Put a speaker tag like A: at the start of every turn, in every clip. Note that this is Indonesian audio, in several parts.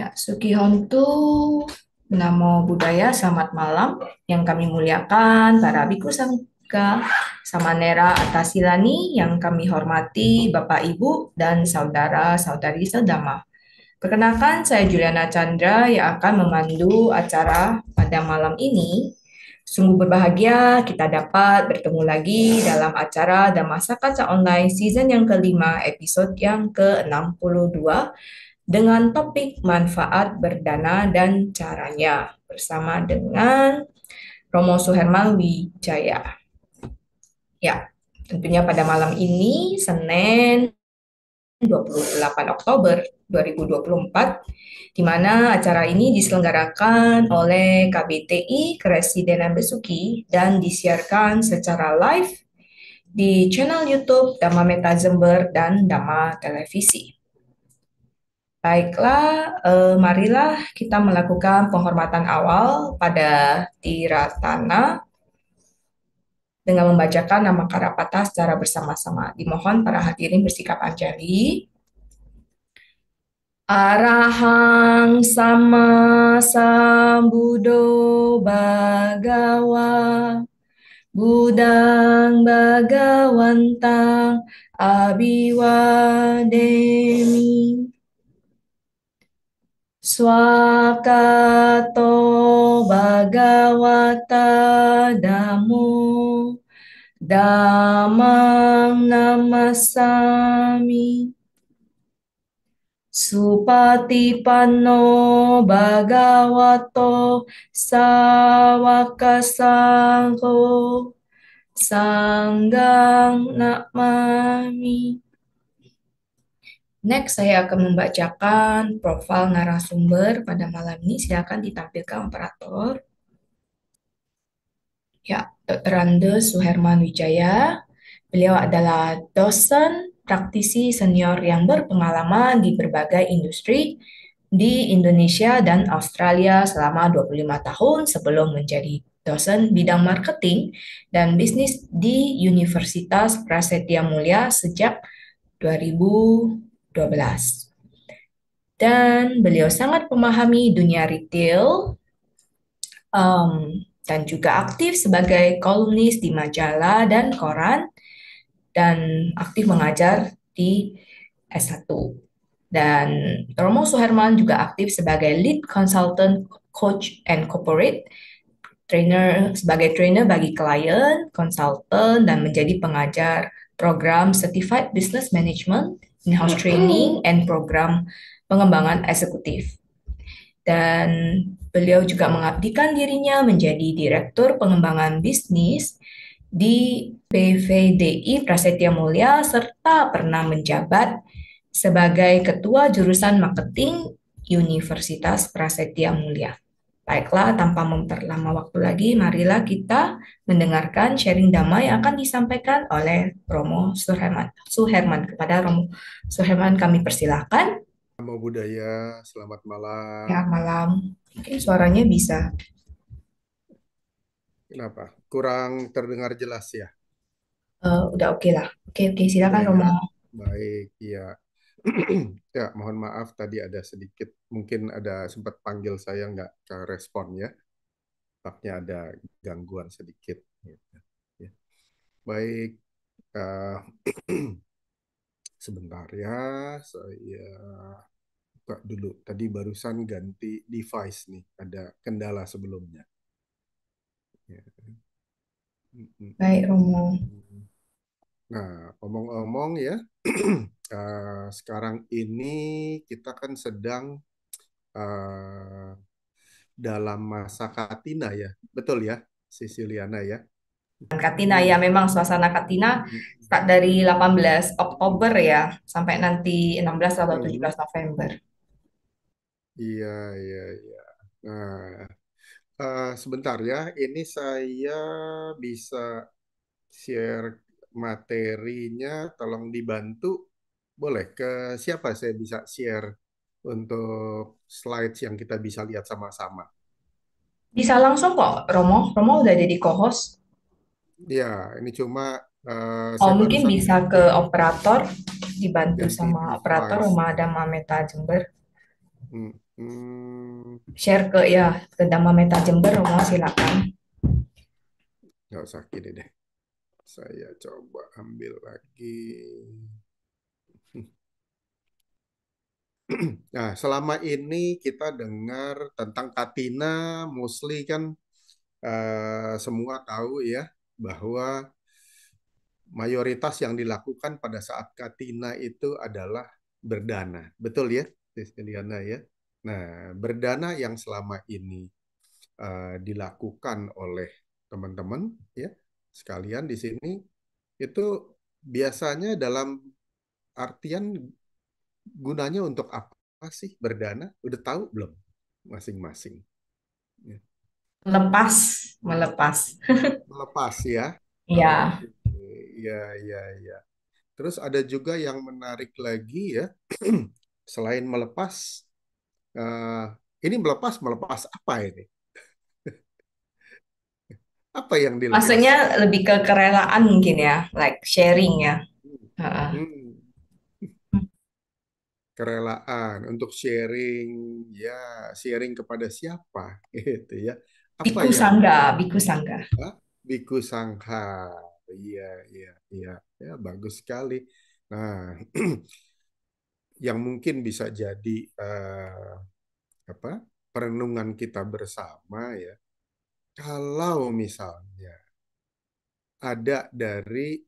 A: Ya, Sukihontu, Namo Buddhaya, selamat malam. Yang kami muliakan, para biku sangga, Samanera Atasilani, yang kami hormati, Bapak Ibu, dan saudara-saudari sedama. Perkenalkan, saya Juliana Chandra yang akan memandu acara pada malam ini. Sungguh berbahagia kita dapat bertemu lagi dalam acara Dhammasaka Kaca Online season yang kelima, episode yang ke-62 dengan topik manfaat berdana dan caranya bersama dengan Romo Suherman Wijaya. Ya, tentunya pada malam ini Senin 28 Oktober 2024 di mana acara ini diselenggarakan oleh KBTI Keresidenan Besuki dan disiarkan secara live di channel YouTube Dhamma Meta Jember dan Dhamma Televisi. Baiklah, marilah kita melakukan penghormatan awal pada Tiratana dengan membacakan nama Karapata secara bersama-sama. Dimohon para hadirin bersikap anjali. Arahang sama sambudo bagawa Budang bagawantang abiwademi Swakato Bhagavata Dhammo Dhammam Namasami Supatipanno Bhagavato Sawaka Sangho Sanggang Namami. Next, saya akan membacakan profil narasumber pada malam ini. Silakan ditampilkan operator. Ya, Dr. Andes Suherman Wijaya. Beliau adalah dosen praktisi senior yang berpengalaman di berbagai industri di Indonesia dan Australia selama 25 tahun sebelum menjadi dosen bidang marketing dan bisnis di Universitas Prasetya Mulia sejak 2012. Dan beliau sangat memahami dunia retail dan juga aktif sebagai kolumnis di majalah dan koran dan aktif mengajar di S1. Dan Romo Suherman juga aktif sebagai lead consultant, coach, and corporate trainer sebagai trainer bagi klien, konsultan, dan menjadi pengajar program Certified Business Management, in-house training, and program pengembangan eksekutif. Dan beliau juga mengabdikan dirinya menjadi direktur pengembangan bisnis di PVDI Prasetya Mulia serta pernah menjabat sebagai ketua jurusan marketing Universitas Prasetya Mulia. Baiklah, tanpa memperlama waktu lagi, marilah kita mendengarkan sharing Dhamma yang akan disampaikan oleh Romo Suherman. Kepada Romo Suherman kami persilahkan.
B: Namo Buddhaya, selamat
A: Ya,
B: malam.
A: malam. Mungkin suaranya bisa.
B: Kenapa? Kurang terdengar jelas ya?
A: Udah oke lah. Oke,
B: Udah
A: silakan
B: ya?
A: Romo.
B: Baik, ya. Ya, mohon maaf tadi ada sedikit, mungkin ada sempat panggil saya nggak ke respon ya. Tampaknya ada gangguan sedikit. Gitu. Ya. Baik, eh, sebentar ya, saya buka dulu. Tadi barusan ganti device nih, ada kendala sebelumnya. Ya. Mm, mm,
A: Baik, Romo.
B: mm. Nah, omong-omong ya, sekarang ini kita kan sedang eh, dalam masa Katina ya, betul ya, Sisiliana ya.
A: Katina ya memang suasana Katina start dari 18 Oktober ya sampai nanti 16 atau
B: Mhm.
A: 17 November.
B: Iya, iya, iya. Nah, sebentar ya, ini saya bisa share materinya, tolong dibantu. Boleh ke siapa saya bisa share untuk slides yang kita bisa lihat sama-sama?
A: Bisa langsung kok, Romo. Romo udah jadi co-host.
B: Ya, ini cuma
A: Oh,
B: saya
A: mungkin
B: barusan
A: bisa
B: ganti
A: ke operator, dibantu
B: ganti
A: sama operator
B: device.
A: Rumah Dhamma Meta Jember.
B: Hmm, Hmm,
A: Share ke ya ke Dhamma Meta Jember, Romo silakan.
B: nggak usah gini deh. Saya coba ambil lagi. Nah, selama ini kita dengar tentang Katina, mostly kan semua tahu ya bahwa mayoritas yang dilakukan pada saat Katina itu adalah berdana. Betul ya, Liliana ya? Nah, berdana yang selama ini dilakukan oleh teman-teman ya sekalian di sini itu biasanya dalam artian gunanya untuk apa sih berdana? Udah tahu belum masing-masing? Ya.
A: Melepas, melepas.
B: Melepas ya.
A: Ya,
B: Oke, ya, ya, ya. Terus ada juga yang menarik lagi ya, selain melepas, eh, ini melepas melepas apa ini? Apa yang dilepas?
A: maksudnya lebih ke kerelaan mungkin ya, like sharing ya. Heeh.
B: Hmm, kerelaan untuk sharing, ya sharing kepada siapa, gitu ya? Apa
A: Biku
B: yang
A: Sangga, Biku Sangga.
B: ah, Biku Sangha? Iya, iya, iya, ya bagus sekali. Nah, yang mungkin bisa jadi apa perenungan kita bersama ya. Kalau misalnya ada dari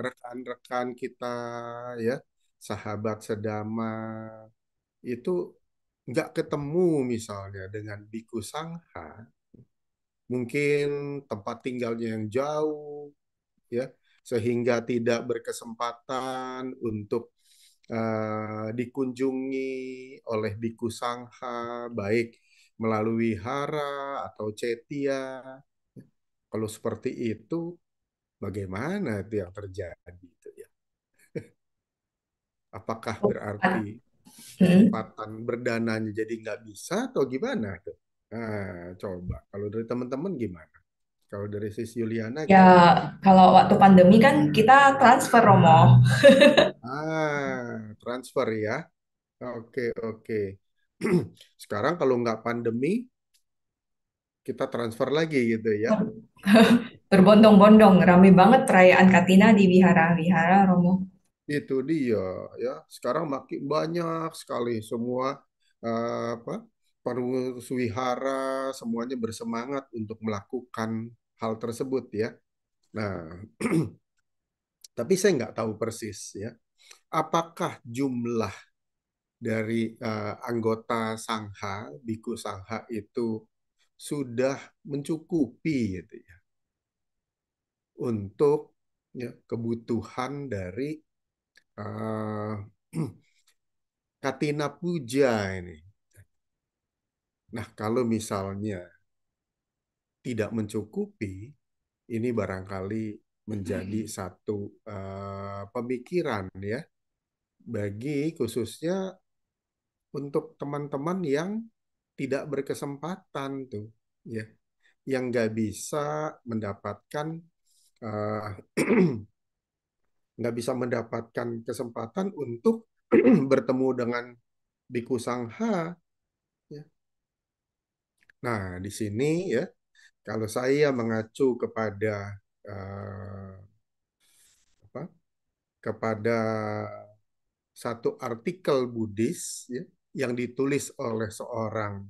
B: rekan-rekan kita ya, sahabat sedama itu nggak ketemu misalnya dengan Biku Sangha, mungkin tempat tinggalnya yang jauh ya, sehingga tidak berkesempatan untuk dikunjungi oleh Biku Sangha, baik melalui Hara atau Cetia. Kalau seperti itu, bagaimana itu yang terjadi itu ya? Apakah berarti
A: Hmm.
B: kesempatan berdananya jadi nggak bisa atau gimana tuh? Nah, coba kalau dari teman-teman gimana? Kalau dari sisi Yuliana
A: Ya,
B: gimana?
A: kalau waktu pandemi kan kita transfer Romo.
B: Transfer ya. Oke, oke. Sekarang kalau nggak pandemi, kita transfer lagi gitu ya.
A: Berbondong-bondong, rame banget perayaan Katina di wihara-wihara Romo.
B: Itu dia ya. Sekarang makin banyak sekali semua apa pengurus wihara semuanya bersemangat untuk melakukan hal tersebut ya. Nah, tapi saya nggak tahu persis ya. Apakah jumlah dari anggota Sangha, Biku Sangha itu sudah mencukupi gitu ya untuk ya, kebutuhan dari uh, Katina Puja ini. Nah, kalau misalnya tidak mencukupi, ini barangkali menjadi satu pemikiran ya bagi khususnya untuk teman-teman yang tidak berkesempatan tuh ya, yang nggak bisa mendapatkan eh, nggak bisa mendapatkan kesempatan untuk bertemu dengan Biku Sangha ya. Nah, di sini ya kalau saya mengacu kepada eh, apa, kepada satu artikel Buddhis ya, yang ditulis oleh seorang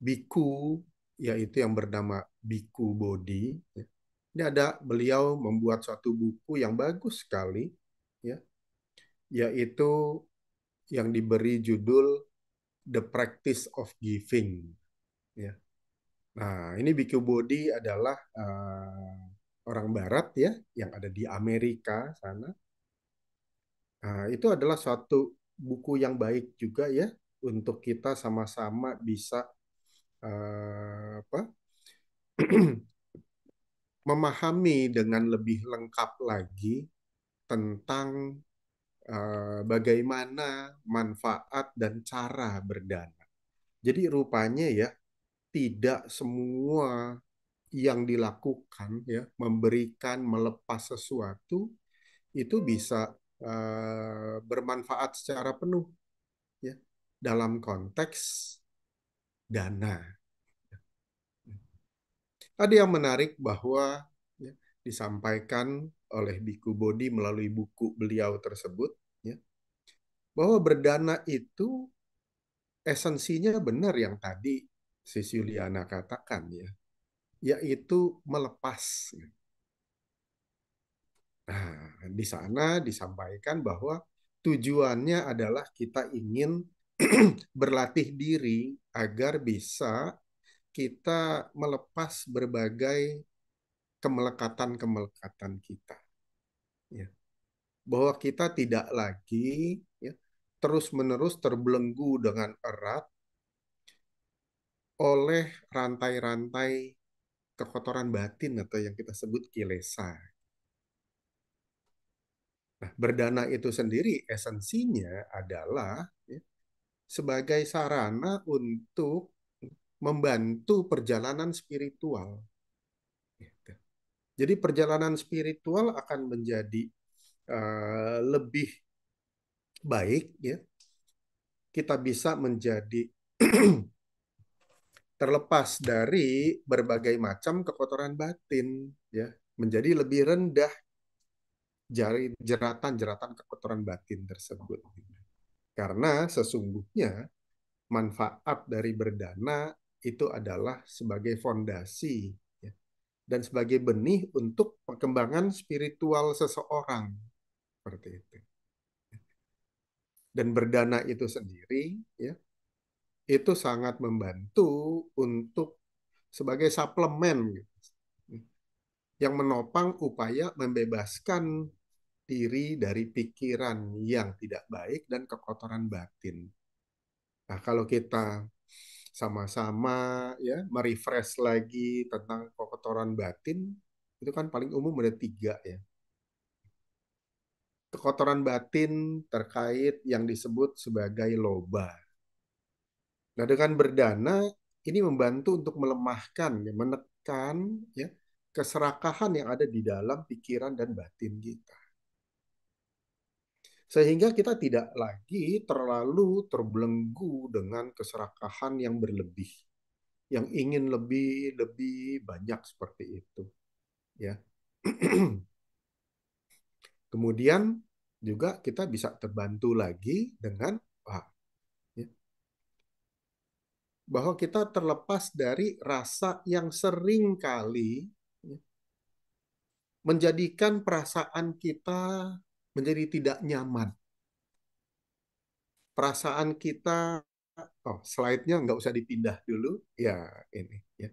B: biku, yaitu yang bernama Biku Bodhi. Ya. Ini ada beliau membuat suatu buku yang bagus sekali, ya, yaitu yang diberi judul The Practice of Giving. Ya. Nah, ini Biku Bodhi adalah orang Barat ya, yang ada di Amerika sana. Nah, itu adalah suatu buku yang baik juga ya untuk kita sama-sama bisa apa memahami dengan lebih lengkap lagi tentang bagaimana manfaat dan cara berdana. Jadi rupanya ya tidak semua yang dilakukan ya memberikan melepas sesuatu itu bisa bermanfaat secara penuh ya. dalam konteks dana. Ada yang menarik bahwa ya, disampaikan oleh Biku Bodhi melalui buku beliau tersebut, ya, bahwa berdana itu esensinya benar yang tadi Sis Yuliana katakan, ya, yaitu melepas. Nah, di sana disampaikan bahwa tujuannya adalah kita ingin berlatih diri agar bisa kita melepas berbagai kemelekatan-kemelekatan kita. Ya. Bahwa kita tidak lagi, ya, terus-menerus terbelenggu dengan erat oleh rantai-rantai kekotoran batin atau yang kita sebut kilesa. Nah, berdana itu sendiri esensinya adalah, ya, sebagai sarana untuk membantu perjalanan spiritual. Gitu. Jadi perjalanan spiritual akan menjadi lebih baik, ya. Kita bisa menjadi terlepas dari berbagai macam kekotoran batin, ya, menjadi lebih rendah jeratan-jeratan kekotoran batin tersebut. Karena sesungguhnya manfaat dari berdana itu adalah sebagai fondasi, ya, dan sebagai benih untuk perkembangan spiritual seseorang, seperti itu. Dan berdana itu sendiri, ya, itu sangat membantu untuk sebagai suplemen, gitu, yang menopang upaya membebaskan diri dari pikiran yang tidak baik dan kekotoran batin. Nah, kalau kita sama-sama, ya, merefresh lagi tentang kekotoran batin, itu kan paling umum ada tiga, ya. Kekotoran batin terkait yang disebut sebagai loba. Nah, dengan berdana ini membantu untuk melemahkan, ya, menekan, ya, keserakahan yang ada di dalam pikiran dan batin kita. Sehingga kita tidak lagi terlalu terbelenggu dengan keserakahan yang berlebih, yang ingin lebih lebih banyak seperti itu, ya. Kemudian juga kita bisa terbantu lagi dengan, ya, bahwa kita terlepas dari rasa yang sering kali, ya, menjadikan perasaan kita menjadi tidak nyaman. Perasaan kita, oh, slide-nya nggak usah dipindah dulu, ya, ini, ya.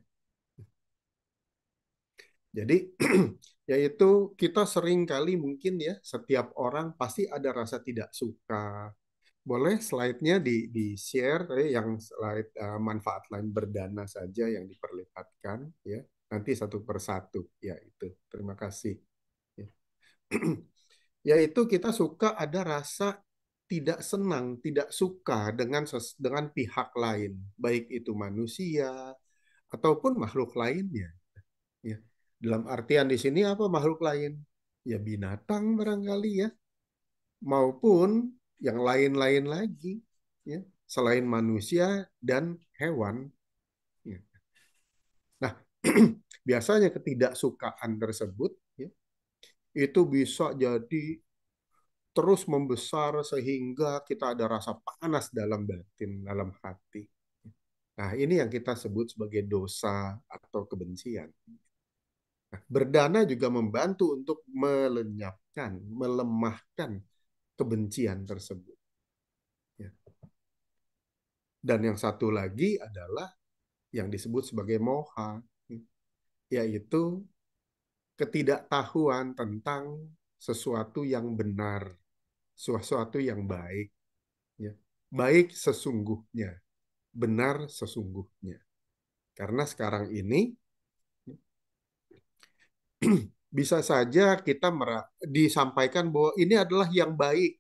B: Jadi, yaitu kita sering kali mungkin, ya, setiap orang pasti ada rasa tidak suka. Boleh slide-nya di-share, yang slide manfaat lain berdana saja yang diperlihatkan, ya. Nanti satu persatu, ya itu. Terima kasih. Ya. Yaitu kita suka ada rasa tidak senang, tidak suka dengan pihak lain, baik itu manusia ataupun makhluk lainnya. Ya. Dalam artian di sini apa makhluk lain? Ya binatang barangkali, ya, maupun yang lain-lain lagi, ya, selain manusia dan hewan. Ya. Nah, biasanya ketidaksukaan tersebut, ya, itu bisa jadi terus membesar sehingga kita ada rasa panas dalam batin, dalam hati. Nah, ini yang kita sebut sebagai dosa atau kebencian. Nah, berdana juga membantu untuk melenyapkan, melemahkan kebencian tersebut. Ya. Dan yang satu lagi adalah yang disebut sebagai moha, yaitu ketidaktahuan tentang sesuatu yang benar, sesuatu yang baik, ya. Baik sesungguhnya, benar sesungguhnya. Karena sekarang ini bisa saja kita disampaikan bahwa ini adalah yang baik,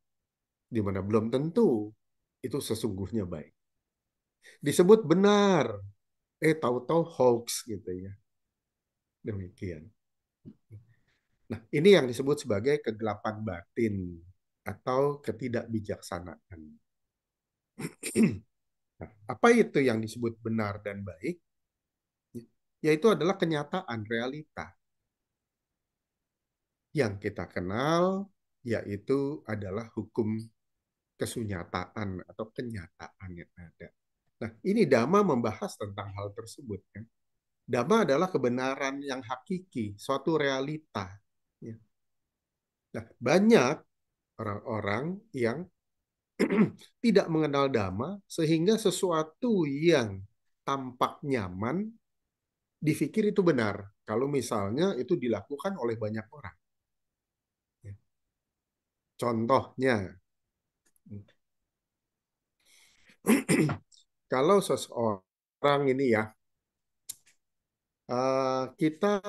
B: di mana belum tentu itu sesungguhnya baik. Disebut benar, tahu-tahu hoax gitu, ya. Demikian. Nah, ini yang disebut sebagai kegelapan batin atau ketidakbijaksanaan. Nah, apa itu yang disebut benar dan baik? Yaitu adalah kenyataan realita yang kita kenal, yaitu adalah hukum kesunyataan atau kenyataan yang ada. Nah, ini Dhamma membahas tentang hal tersebut, kan? Dhamma adalah kebenaran yang hakiki, suatu realita. Ya. Nah, banyak orang-orang yang tidak mengenal Dhamma sehingga sesuatu yang tampak nyaman dipikir itu benar. Kalau misalnya itu dilakukan oleh banyak orang. Ya. Contohnya, kalau seseorang ini ya, kita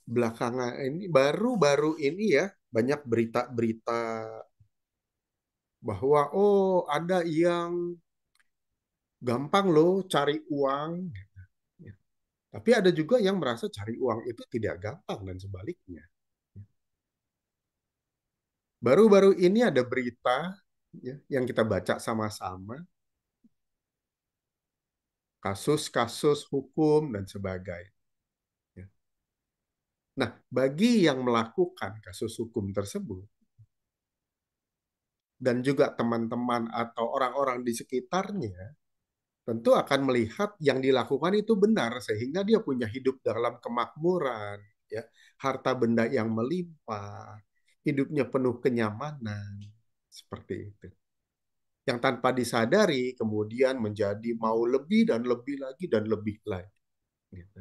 B: belakangan ini baru-baru ini ya banyak berita-berita bahwa oh ada yang gampang loh cari uang. Ya. Tapi ada juga yang merasa cari uang itu tidak gampang dan sebaliknya. Baru-baru ini ada berita ya, yang kita baca sama-sama, kasus-kasus hukum dan sebagainya. Ya. Nah, bagi yang melakukan kasus hukum tersebut, dan juga teman-teman atau orang-orang di sekitarnya, tentu akan melihat yang dilakukan itu benar, sehingga dia punya hidup dalam kemakmuran, ya, harta benda yang melimpah, hidupnya penuh kenyamanan, seperti itu. Yang tanpa disadari kemudian menjadi mau lebih dan lebih lagi dan lebih lagi. Gitu.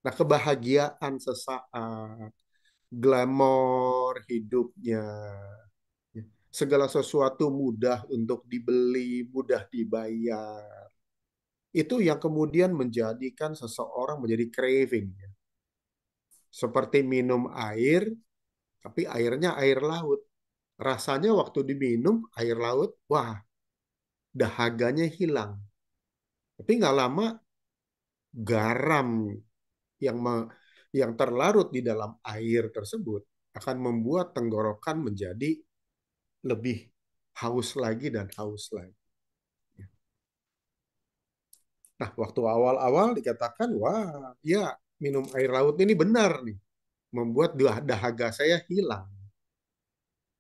B: Nah, kebahagiaan sesaat, glamor hidupnya, ya, segala sesuatu mudah untuk dibeli, mudah dibayar. Itu yang kemudian menjadikan seseorang menjadi craving. Ya. Seperti minum air, tapi airnya air laut. Rasanya waktu diminum air laut, wah, dahaganya hilang. Tapi nggak lama garam yang yang terlarut di dalam air tersebut akan membuat tenggorokan menjadi lebih haus lagi dan haus lagi. Nah, waktu awal-awal dikatakan, wah, ya minum air laut ini benar nih, membuat dahaga saya hilang.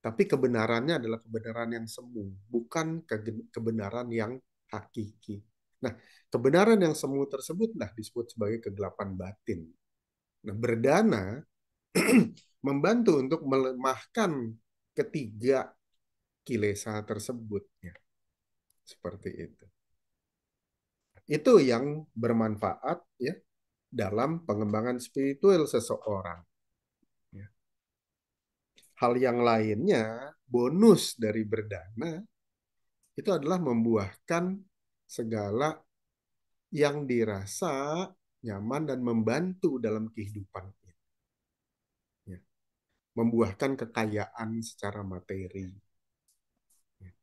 B: Tapi kebenarannya adalah kebenaran yang semu, bukan kebenaran yang hakiki. Nah, kebenaran yang semu tersebut disebut sebagai kegelapan batin. Nah, berdana membantu untuk melemahkan ketiga kilesa tersebut. Ya, seperti itu. Itu yang bermanfaat ya dalam pengembangan spiritual seseorang. Ya. Hal yang lainnya, bonus dari berdana itu adalah membuahkan segala yang dirasa nyaman dan membantu dalam kehidupan ini. Ya. Membuahkan kekayaan secara materi. Ya.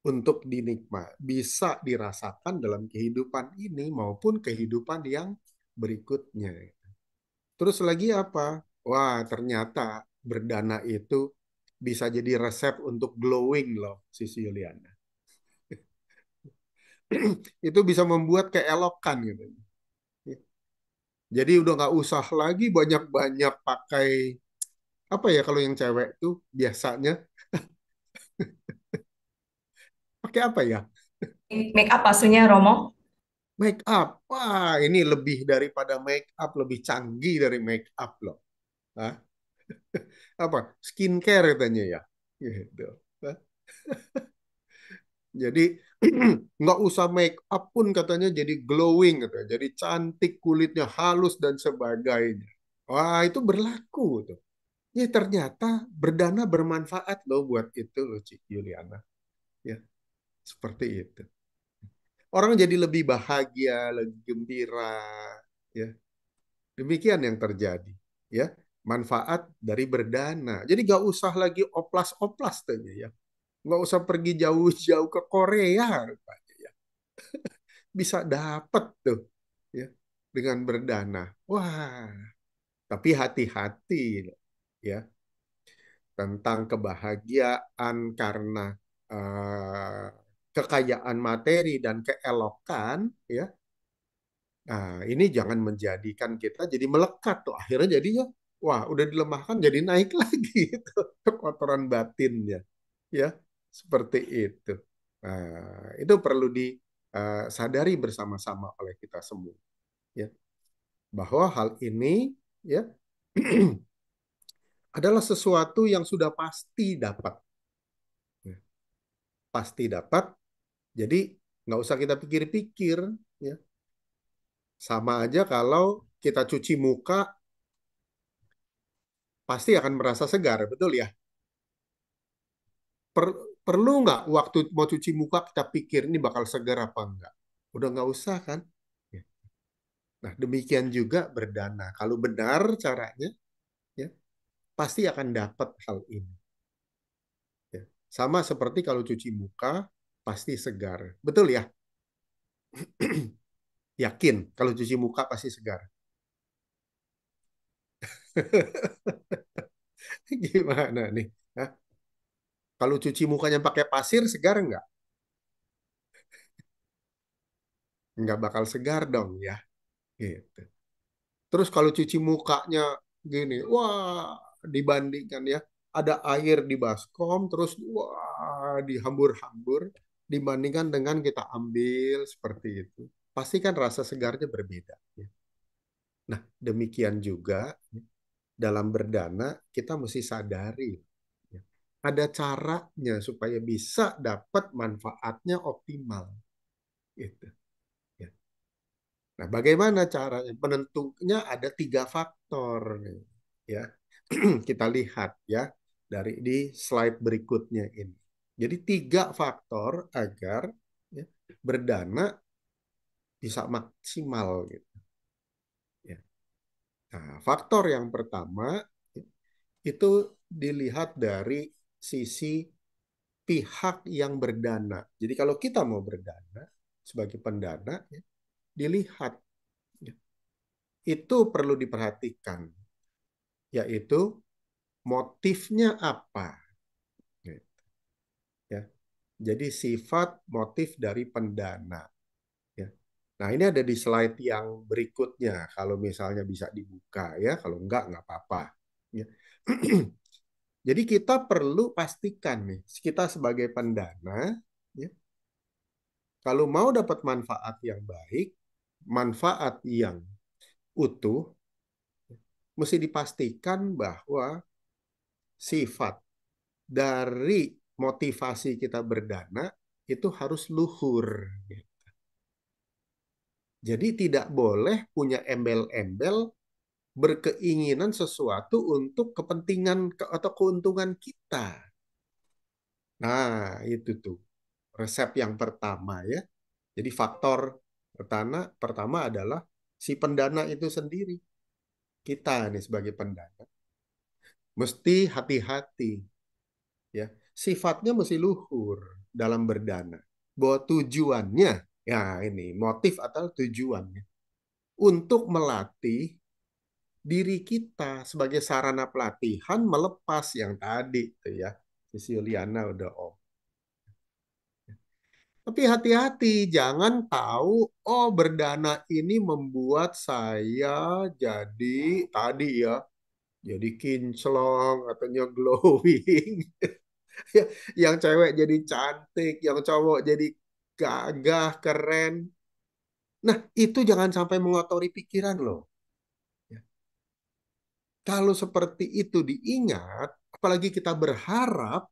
B: Untuk dinikmat, bisa dirasakan dalam kehidupan ini maupun kehidupan yang berikutnya. Terus lagi apa? Wah, ternyata berdana itu bisa jadi resep untuk glowing loh, Sisi Yuliana. Itu bisa membuat keelokan gitu. Jadi udah nggak usah lagi banyak-banyak pakai apa ya kalau yang cewek tuh biasanya pakai apa ya?
A: Make up maksudnya Romo?
B: Make up. Wah, ini lebih daripada make up, lebih canggih dari make up loh. Hah? Apa? Skincare katanya ya. Gitu. Hah? Jadi nggak usah make up pun katanya jadi glowing katanya. Jadi cantik, kulitnya halus dan sebagainya. Wah, itu berlaku tuh. Ya ternyata berdana bermanfaat loh buat itu loh Cik Yuliana. Ya, seperti itu. Orang jadi lebih bahagia, lebih gembira, ya. Demikian yang terjadi, ya. Manfaat dari berdana. Jadi nggak usah lagi oplas-oplas tanya ya. Nggak usah pergi jauh-jauh ke Korea rupanya ya. Bisa dapat tuh, ya, dengan berdana. Wah, tapi hati-hati, ya, tentang kebahagiaan karena eh, kekayaan materi dan keelokan, ya. Nah, ini jangan menjadikan kita jadi melekat tuh. Akhirnya jadinya, wah, udah dilemahkan jadi naik lagi itu kotoran batinnya, ya, seperti itu. Nah, itu perlu disadari bersama-sama oleh kita semua, ya, bahwa hal ini, ya, adalah sesuatu yang sudah pasti dapat, ya, pasti dapat. Jadi nggak usah kita pikir-pikir, ya. Sama aja kalau kita cuci muka pasti akan merasa segar, betul ya? Perlu nggak waktu mau cuci muka kita pikir ini bakal segar apa enggak? Udah nggak usah kan? Ya. Nah, demikian juga berdana. Kalau benar caranya, ya, pasti akan dapat hal ini. Ya. Sama seperti kalau cuci muka, pasti segar. Betul ya? Yakin kalau cuci muka pasti segar. Gimana nih? Hah? Kalau cuci mukanya pakai pasir, segar nggak? Nggak bakal segar dong ya. Gitu. Terus kalau cuci mukanya gini, wah, dibandingkan ya, ada air di baskom, terus wah, dihambur-hambur, dibandingkan dengan kita ambil seperti itu. Pasti kan rasa segarnya berbeda, ya. Nah, demikian juga, ya, dalam berdana kita mesti sadari, ya, ada caranya supaya bisa dapat manfaatnya optimal. Gitu, ya. Nah, bagaimana caranya? Penentunya ada 3 faktor, nih, ya. Kita lihat ya dari di slide berikutnya ini. Jadi 3 faktor agar, ya, berdana bisa maksimal gitu. Ya. Nah, faktor yang pertama, ya, itu dilihat dari sisi pihak yang berdana. Jadi kalau kita mau berdana sebagai pendana, ya, dilihat, ya, itu perlu diperhatikan, yaitu motifnya apa, ya. Jadi sifat motif dari pendana, ya. Nah, ini ada di slide yang berikutnya. Kalau misalnya bisa dibuka ya, kalau nggak apa-apa. Ya. Jadi kita perlu pastikan nih, kita sebagai pendana, ya, kalau mau dapat manfaat yang baik, manfaat yang utuh, mesti dipastikan bahwa sifat dari motivasi kita berdana itu harus luhur. Jadi tidak boleh punya embel-embel berkeinginan sesuatu untuk kepentingan atau keuntungan kita. Nah, itu tuh resep yang pertama ya. Jadi faktor pertama adalah si pendana itu sendiri. Kita nih sebagai pendana mesti hati-hati ya. Sifatnya mesti luhur dalam berdana. Bahwa tujuannya, ya ini motif atau tujuannya untuk melatih diri kita sebagai sarana pelatihan melepas yang tadi tuh ya. Si Yuliana udah Tapi hati-hati, jangan tahu, oh, berdana ini membuat saya jadi tadi ya, jadi kinclong ataunya glowing. Yang cewek jadi cantik, yang cowok jadi gagah, keren. Nah, itu jangan sampai mengotori pikiran loh. Ya. Kalau seperti itu diingat, apalagi kita berharap,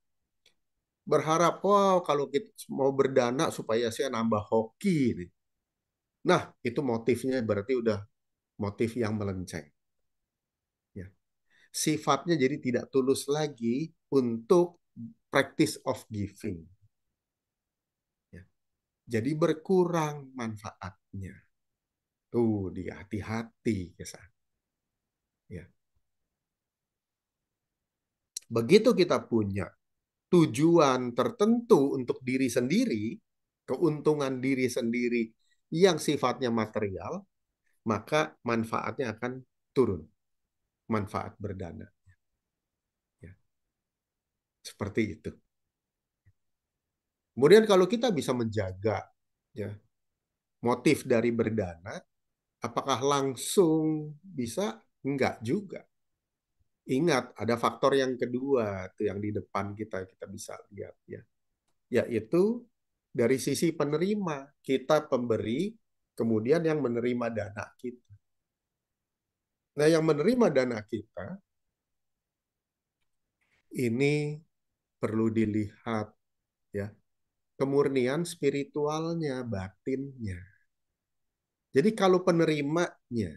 B: wow, kalau kita mau berdana supaya saya nambah hoki nih. Nah, itu motifnya berarti udah motif yang melenceng. Ya. Sifatnya jadi tidak tulus lagi untuk practice of giving. Ya. Jadi berkurang manfaatnya. Tuh, dia hati-hati ke sana. Ya. Begitu kita punya tujuan tertentu untuk diri sendiri, keuntungan diri sendiri yang sifatnya material, maka manfaatnya akan turun. Manfaat berdana. Ya. Seperti itu. Kemudian kalau kita bisa menjaga ya motif dari berdana, apakah langsung bisa? Enggak juga. Ingat, ada faktor yang kedua tuh yang di depan kita kita bisa lihat ya, yaitu dari sisi penerima, kita pemberi, kemudian yang menerima dana kita. Nah, yang menerima dana kita ini perlu dilihat ya, kemurnian spiritualnya, batinnya. Jadi kalau penerimanya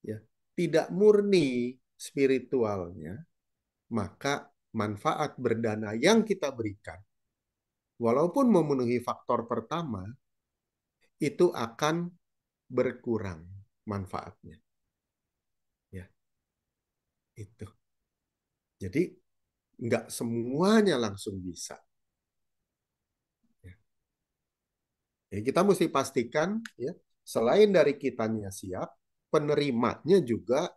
B: ya tidak murni spiritualnya, maka manfaat berdana yang kita berikan, walaupun memenuhi faktor pertama, itu akan berkurang manfaatnya. Ya, itu. Jadi nggak semuanya langsung bisa. Ya. Jadi kita mesti pastikan, ya, selain dari kitanya siap, penerimanya juga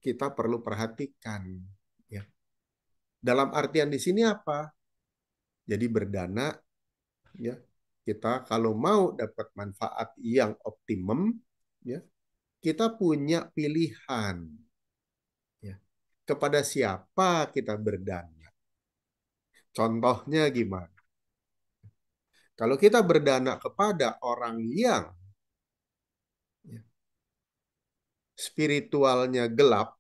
B: kita perlu perhatikan. Ya. Dalam artian di sini apa? Jadi berdana, ya, kita kalau mau dapat manfaat yang optimum, ya, kita punya pilihan, ya, kepada siapa kita berdana. Contohnya gimana? Kalau kita berdana kepada orang yang ya, spiritualnya gelap,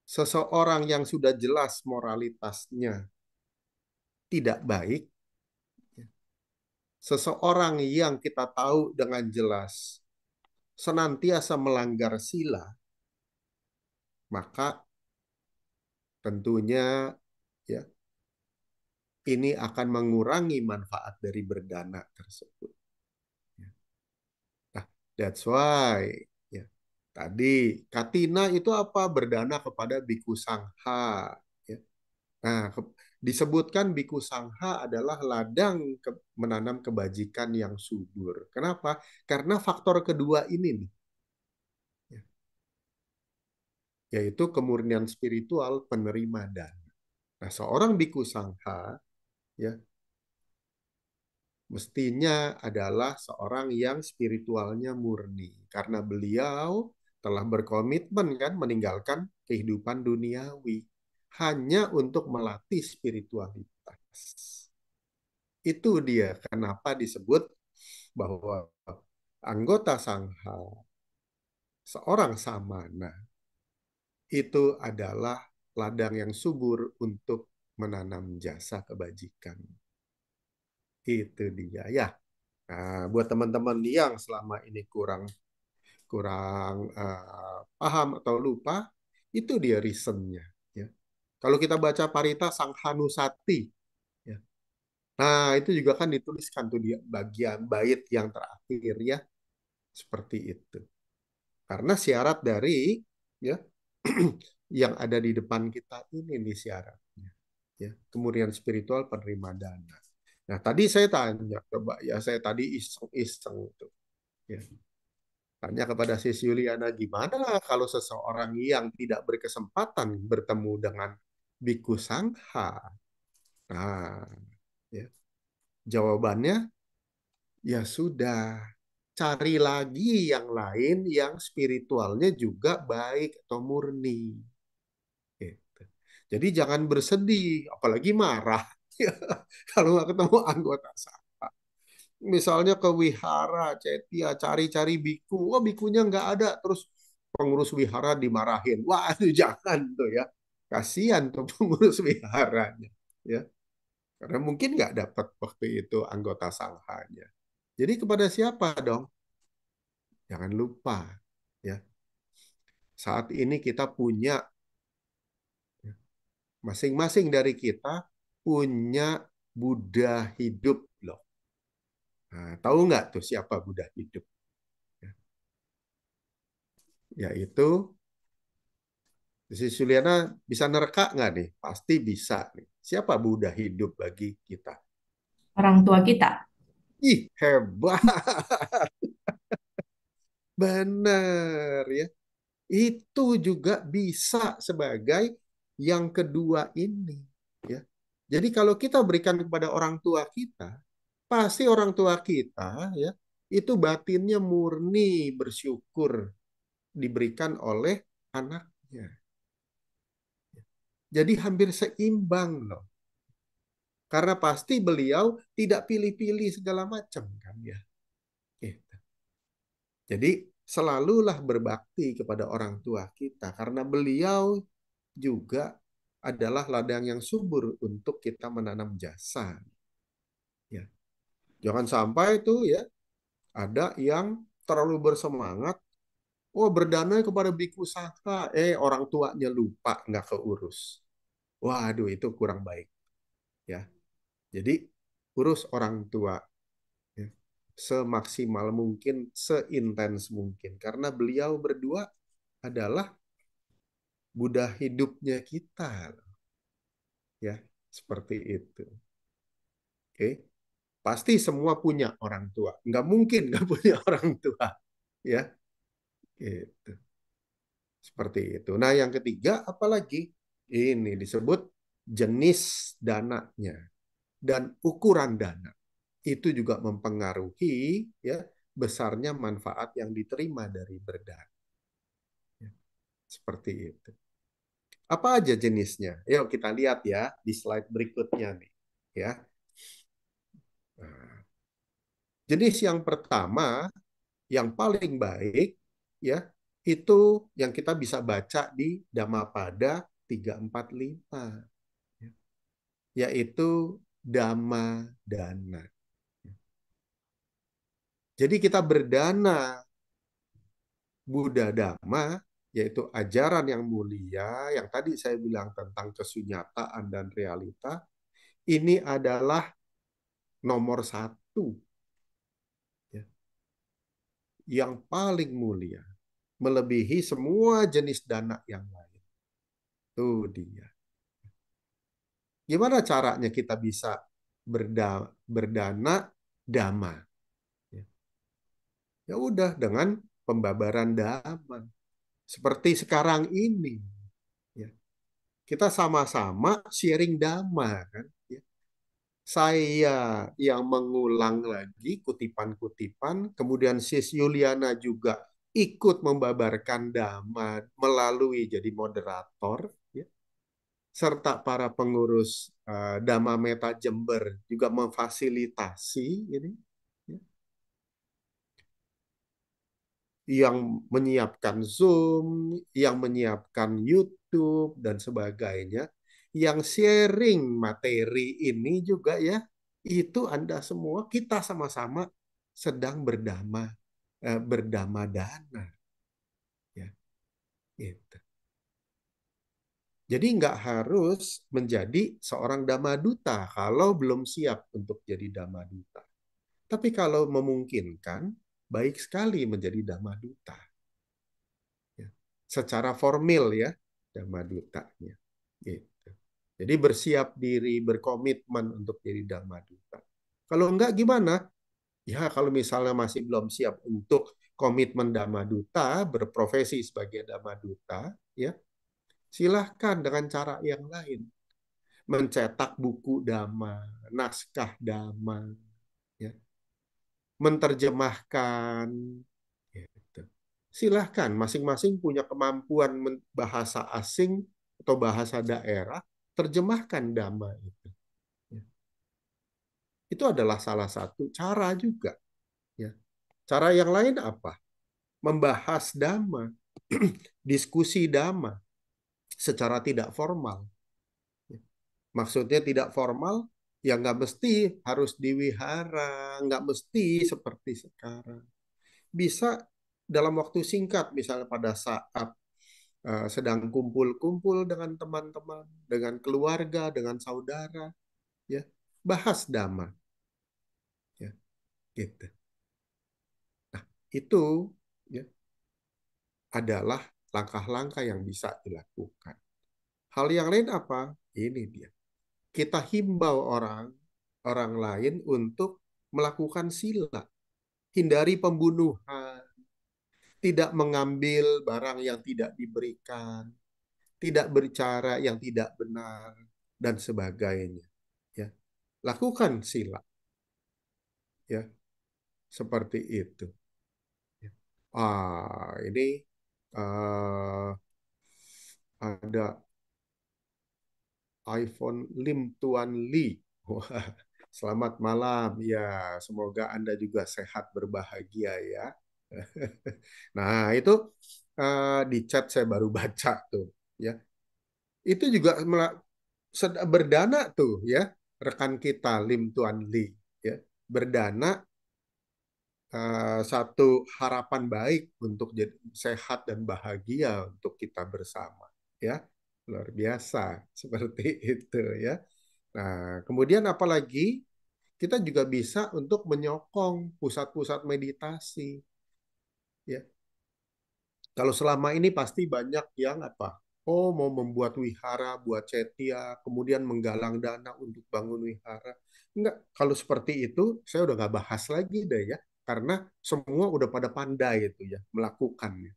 B: seseorang yang sudah jelas moralitasnya tidak baik, ya, seseorang yang kita tahu dengan jelas senantiasa melanggar sila, maka tentunya ya ini akan mengurangi manfaat dari berdana tersebut. Nah, that's why ya. Tadi Katina itu apa? Berdana kepada Biku Sangha. Ya. Nah, disebutkan Biku Sangha adalah ladang menanam kebajikan yang subur. Kenapa? Karena faktor kedua ini nih, ya, yaitu kemurnian spiritual penerima dana. Nah, seorang Biku Sangha ya mestinya adalah seorang yang spiritualnya murni karena beliau telah berkomitmen kan meninggalkan kehidupan duniawi hanya untuk melatih spiritualitas. Itu dia kenapa disebut bahwa anggota sangha, seorang samana, itu adalah ladang yang subur untuk menanam jasa kebajikan. Itu dia ya. Nah, buat teman-teman yang selama ini kurang kurang paham atau lupa, itu dia reasonnya. Ya. Kalau kita baca Parita Sanghanusati, ya. Nah itu juga kan dituliskan tuh di bagian bait yang terakhir ya, seperti itu. Karena syarat dari ya yang ada di depan kita ini nih syaratnya, ya kemurnian spiritual penerima dana. Nah tadi saya tanya, coba ya saya tadi iseng-iseng tuh. Ya. Tanya kepada Sis Yuliana, gimana kalau seseorang yang tidak berkesempatan bertemu dengan Biku Sangha? Nah, ya, jawabannya ya sudah, cari lagi yang lain yang spiritualnya juga baik atau murni. Gitu. Jadi jangan bersedih, apalagi marah kalau nggak ketemu anggota sangha. Misalnya ke wihara, cetia, cari-cari biku, oh bikunya nggak ada, terus pengurus wihara dimarahin. Wah, itu jangan tuh ya. Kasihan tuh pengurus wiharanya. Ya, karena mungkin nggak dapat waktu itu anggota sanghanya. Jadi kepada siapa dong? Jangan lupa, ya. Saat ini kita punya, ya, masing-masing dari kita punya Buddha hidup loh. Nah, tahu nggak tuh siapa Buddha hidup? Ya, yaitu si Suliana bisa nerka nggak nih? Pasti bisa nih. Siapa Buddha hidup bagi kita?
A: Orang tua kita.
B: Ih, hebat. Benar ya. Itu juga bisa sebagai yang kedua ini. Ya. Jadi kalau kita berikan kepada orang tua kita, pasti orang tua kita ya itu batinnya murni bersyukur diberikan oleh anaknya. Jadi hampir seimbang loh. Karena pasti beliau tidak pilih-pilih segala macam kan ya. Gitu. Jadi selalulah berbakti kepada orang tua kita karena beliau juga adalah ladang yang subur untuk kita menanam jasa. Ya. Jangan sampai itu ya ada yang terlalu bersemangat, oh berdana kepada biku saka, orang tuanya lupa nggak keurus. Waduh itu kurang baik ya. Jadi urus orang tua ya, semaksimal mungkin, seintens mungkin karena beliau berdua adalah Buddha hidupnya kita ya, seperti itu. Oke, pasti semua punya orang tua, nggak mungkin nggak punya orang tua ya, gitu. Seperti itu. Nah, yang ketiga apalagi? Ini disebut jenis dananya dan ukuran dana. Itu juga mempengaruhi ya besarnya manfaat yang diterima dari berdana. Ya, seperti itu. Apa aja jenisnya? Yuk kita lihat ya di slide berikutnya nih. Ya. Nah, jenis yang pertama, yang paling baik ya, itu yang kita bisa baca di Dhammapada 345, yaitu Dhamma Dana. Jadi kita berdana Buddha Dhamma, yaitu ajaran yang mulia, yang tadi saya bilang tentang kesunyataan dan realita, ini adalah nomor satu, ya, yang paling mulia, melebihi semua jenis dana yang lain. Itu dia. Gimana caranya kita bisa berdana dhamma? Ya ya udah dengan pembabaran dhamma. Seperti sekarang ini. Ya. Kita sama-sama sharing dhamma kan. Ya. Saya yang mengulang lagi kutipan-kutipan, kemudian Sis Yuliana juga ikut membabarkan dhamma melalui jadi moderator, ya. Serta para pengurus Dhamma Meta Jember juga memfasilitasi ini, ya. Yang menyiapkan Zoom, yang menyiapkan YouTube dan sebagainya, yang sharing materi ini juga ya, itu Anda semua kita sama-sama sedang berdama dana ya. Gitu. Jadi nggak harus menjadi seorang dhamma duta kalau belum siap untuk jadi dhamma duta. Tapi kalau memungkinkan, baik sekali menjadi dhamma duta. Ya. Secara formal ya, Dhamma Dutanya. Gitu. Jadi bersiap diri, berkomitmen untuk jadi Dhamma Duta. Kalau enggak gimana? Ya kalau misalnya masih belum siap untuk komitmen Dhamma Duta, berprofesi sebagai Dhamma Duta, ya silahkan dengan cara yang lain. Mencetak buku Dhamma, naskah Dhamma, ya, menerjemahkan, gitu. Silahkan, masing-masing punya kemampuan bahasa asing atau bahasa daerah, terjemahkan Dhamma itu. Ya. Itu adalah salah satu cara juga. Ya. Cara yang lain apa? Membahas Dhamma, diskusi Dhamma secara tidak formal. Ya. Maksudnya tidak formal, ya nggak mesti harus di wihara, nggak mesti seperti sekarang. Bisa dalam waktu singkat, misalnya pada saat sedang kumpul-kumpul dengan teman-teman, dengan keluarga, dengan saudara, ya bahas dhamma, ya gitu. Nah itu ya adalah langkah-langkah yang bisa dilakukan. Hal yang lain apa? Ini dia. Kita himbau orang lain untuk melakukan sila, hindari pembunuhan, tidak mengambil barang yang tidak diberikan, tidak berbicara yang tidak benar, dan sebagainya. lakukan sila, ya, seperti itu. Ini eh, ada iPhone Lim Tuan Li. Wah, selamat malam. Ya, semoga Anda juga sehat berbahagia ya. Nah, itu di chat saya baru baca tuh, ya. Itu juga berdana tuh, ya, rekan kita Lim Tuan Li, ya. Berdana satu harapan baik untuk jadi sehat dan bahagia untuk kita bersama, ya. Luar biasa seperti itu, ya. Nah, kemudian apalagi kita juga bisa untuk menyokong pusat-pusat meditasi, ya. Kalau selama ini pasti banyak yang apa? Oh, mau membuat wihara, buat cetia, kemudian menggalang dana untuk bangun wihara. Enggak, kalau seperti itu saya udah nggak bahas lagi deh ya, karena semua udah pada pandai itu ya melakukannya.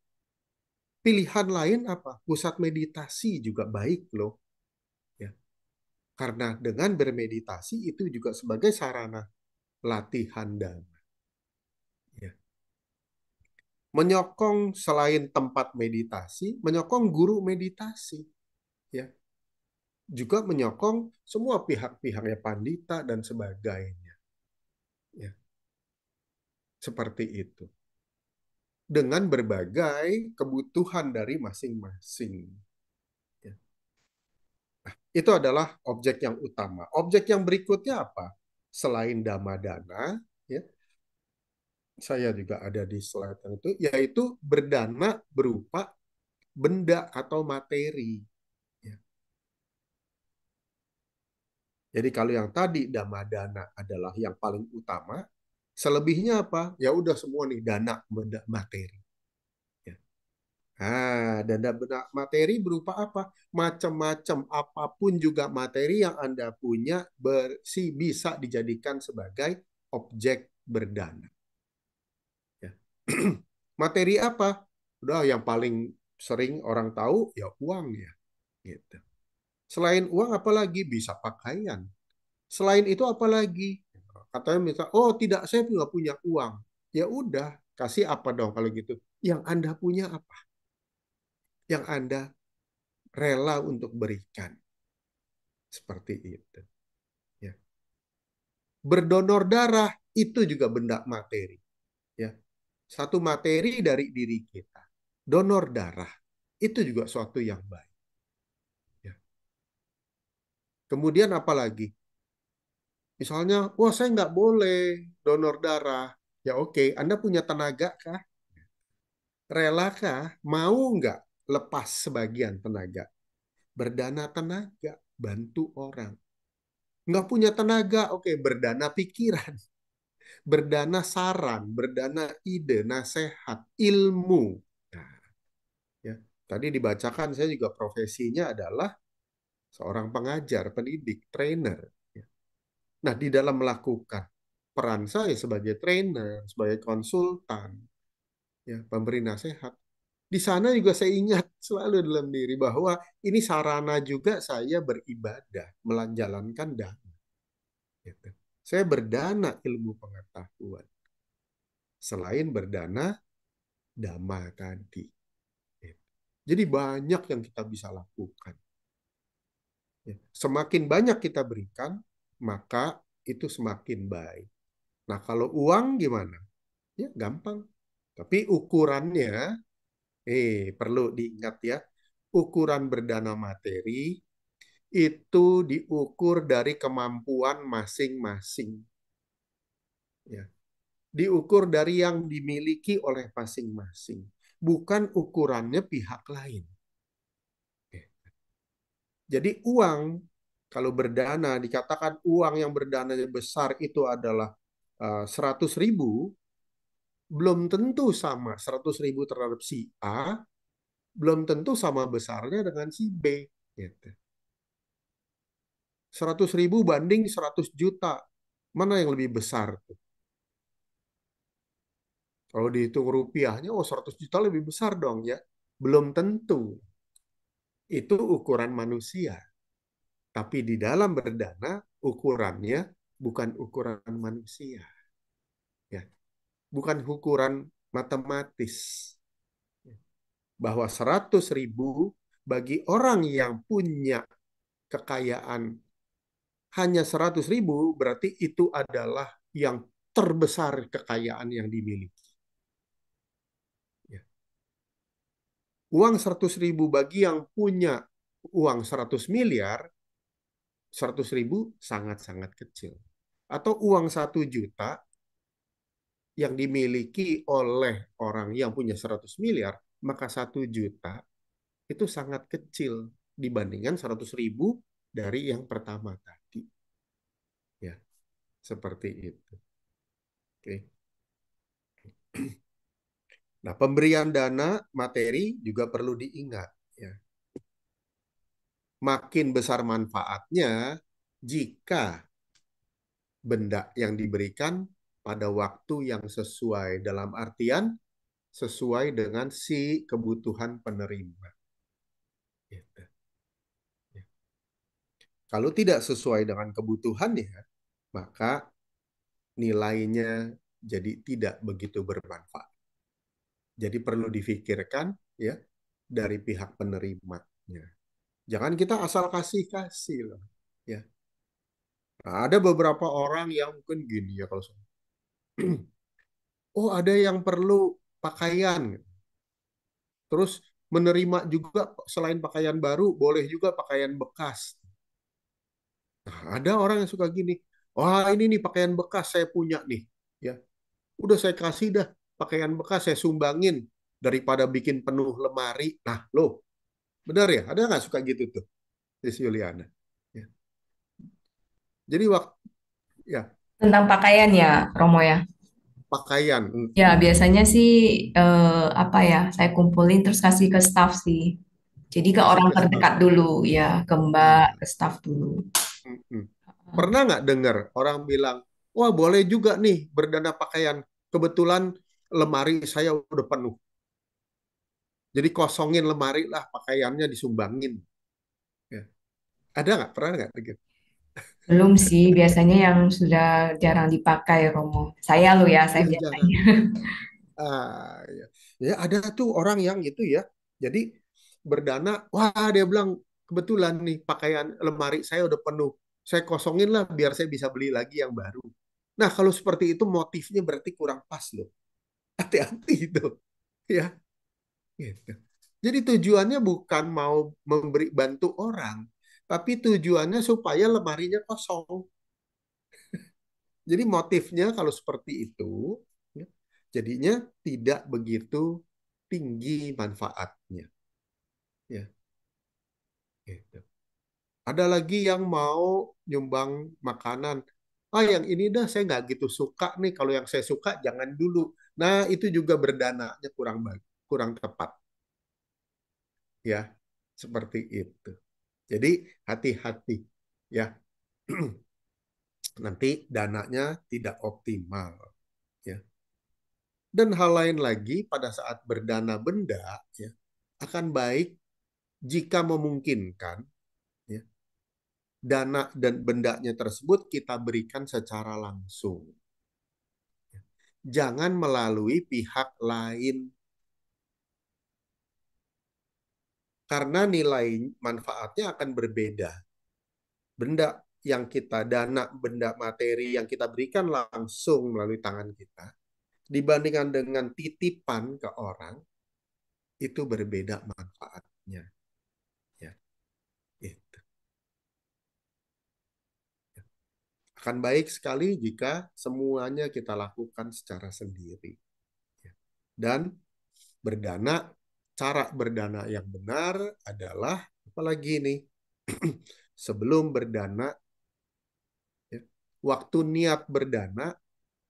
B: Pilihan lain apa? Pusat meditasi juga baik loh, ya. Karena dengan bermeditasi itu juga sebagai sarana latihan dana, ya. Menyokong selain tempat meditasi, menyokong guru meditasi, ya. Juga menyokong semua pihak-pihaknya pandita dan sebagainya, ya. Seperti itu. Dengan berbagai kebutuhan dari masing-masing, ya. Itu adalah objek yang utama. Objek yang berikutnya apa? Selain dana, ya, saya juga ada di slide yang itu, yaitu berdana berupa benda atau materi, ya. Jadi kalau yang tadi dana adalah yang paling utama, selebihnya apa? Ya udah semua nih dana benda materi. Ya. Dana benda materi berupa apa? Macam-macam apapun juga materi yang Anda punya bisa dijadikan sebagai objek berdana. Ya. Materi apa? Udah yang paling sering orang tahu ya uang ya. Gitu. Selain uang apalagi bisa pakaian. Selain itu apalagi? Katanya misal, oh tidak saya nggak punya uang. Ya udah, kasih apa dong kalau gitu? Yang Anda punya apa? Yang Anda rela untuk berikan. Seperti itu. Ya. Berdonor darah itu juga benda materi. Ya. Satu materi dari diri kita. Donor darah itu juga suatu yang baik. Ya. Kemudian apalagi? Misalnya, wah saya nggak boleh donor darah. Ya oke, Anda punya tenaga kah? Relakah? Mau nggak lepas sebagian tenaga? Berdana tenaga, bantu orang. Nggak punya tenaga, oke, berdana pikiran, berdana saran, berdana ide, nasihat, ilmu. Nah, ya. Tadi dibacakan saya juga profesinya adalah seorang pengajar, pendidik, trainer. Ya. Nah, di dalam melakukan peran saya sebagai trainer, sebagai konsultan, ya, pemberi nasihat, di sana juga saya ingat selalu dalam diri bahwa ini sarana juga saya beribadah, menjalankan dana. Gitu. Saya berdana ilmu pengetahuan. Selain berdana dhamma tadi. Gitu. Jadi banyak yang kita bisa lakukan. Ya. Semakin banyak kita berikan, maka itu semakin baik. Nah, kalau uang gimana? Ya, gampang. Tapi ukurannya, perlu diingat ya, ukuran berdana materi itu diukur dari kemampuan masing-masing. Ya. Diukur dari yang dimiliki oleh masing-masing. Bukan ukurannya pihak lain. Jadi uang, kalau berdana, dikatakan uang yang berdananya besar itu adalah 100.000, belum tentu sama 100.000 terhadap si A, belum tentu sama besarnya dengan si B. Gitu. 100.000 banding 100 juta. Mana yang lebih besar? Kalau dihitung rupiahnya, oh 100 juta lebih besar dong ya. Belum tentu. Itu ukuran manusia. Tapi di dalam berdana, ukurannya bukan ukuran manusia, ya, bukan ukuran matematis. Bahwa 100.000 bagi orang yang punya kekayaan hanya 100.000 berarti itu adalah yang terbesar kekayaan yang dimiliki. Ya. Uang 100.000 bagi yang punya uang 100 miliar, 100.000 sangat-sangat kecil. Atau uang 1 juta yang dimiliki oleh orang yang punya 100 miliar, maka 1 juta itu sangat kecil dibandingkan 100.000 dari yang pertama tadi. Ya, seperti itu. Oke. Nah, pemberian dana materi juga perlu diingat. Ya. Makin besar manfaatnya jika benda yang diberikan pada waktu yang sesuai, dalam artian sesuai dengan si kebutuhan penerima. Gitu. Ya. Kalau tidak sesuai dengan kebutuhannya, maka nilainya jadi tidak begitu bermanfaat. Jadi perlu difikirkan ya dari pihak penerimanya. Jangan kita asal kasih-kasih loh. Ya. Nah, ada beberapa orang yang mungkin gini ya kalau oh ada yang perlu pakaian. Terus menerima juga selain pakaian baru boleh juga pakaian bekas. Nah, ada orang yang suka gini. Wah, ini nih pakaian bekas saya punya nih. Ya, udah saya kasih dah pakaian bekas saya sumbangin daripada bikin penuh lemari. Nah, loh, benar ya? Ada nggak suka gitu tuh, Sis Yuliana? Ya. Jadi waktu ya
A: Tentang pakaian ya, Romo ya.
B: pakaian,
A: Ya, biasanya sih apa ya, saya kumpulin terus kasih ke staff sih. Jadi ke
B: kasih
A: orang
B: ke staff.
A: terdekat dulu, ya, ke Mbak,
B: Iya.
A: ke staff dulu.
B: Pernah nggak dengar orang bilang, wah boleh juga nih berdana pakaian. Kebetulan lemari saya udah penuh. Jadi kosongin lemari lah pakaiannya disumbangin. Ya. Ada nggak? Pernah nggak begitu?
A: Belum sih, biasanya yang sudah jarang dipakai, Romo. Saya lo ya, saya
B: Yang
A: biasanya.
B: jangan. Ya. Ya ada tuh orang yang gitu ya. Jadi berdana, wah dia bilang kebetulan nih pakaian lemari saya udah penuh. Saya kosongin lah biar saya bisa beli lagi yang baru. Nah kalau seperti itu motifnya berarti kurang pas loh. Hati-hati itu. Ya, gitu. Jadi tujuannya bukan mau memberi bantu orang, tapi tujuannya supaya lemarinya kosong. Jadi motifnya kalau seperti itu, ya, jadinya tidak begitu tinggi manfaatnya. Ya, gitu. Ada lagi yang mau nyumbang makanan. Ah, yang ini dah saya nggak gitu suka nih. Kalau yang saya suka jangan dulu. Nah, itu juga berdananya kurang baik, kurang tepat. Ya, seperti itu. Jadi hati-hati ya. Nanti dananya tidak optimal ya. Dan hal lain lagi pada saat berdana benda ya akan baik jika memungkinkan ya dana dan bendanya tersebut kita berikan secara langsung. Jangan melalui pihak lain karena nilai manfaatnya akan berbeda. Benda yang kita dana, benda materi yang kita berikan langsung melalui tangan kita dibandingkan dengan titipan ke orang itu berbeda manfaatnya ya itu akan baik sekali jika semuanya kita lakukan secara sendiri ya. Dan berdana cara berdana yang benar adalah apalagi ini sebelum berdana ya, waktu niat berdana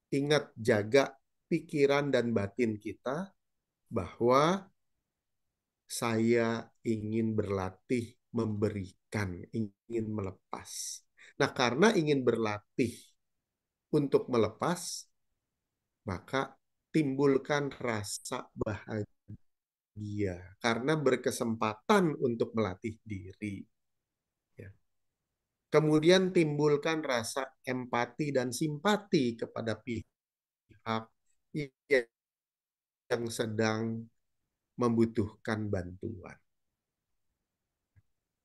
B: ingat jaga pikiran dan batin kita bahwa saya ingin berlatih memberikan, ingin melepas. Nah, karena ingin berlatih untuk melepas, maka timbulkan rasa bahagia karena berkesempatan untuk melatih diri. Ya. Kemudian timbulkan rasa empati dan simpati kepada pihak yang sedang membutuhkan bantuan.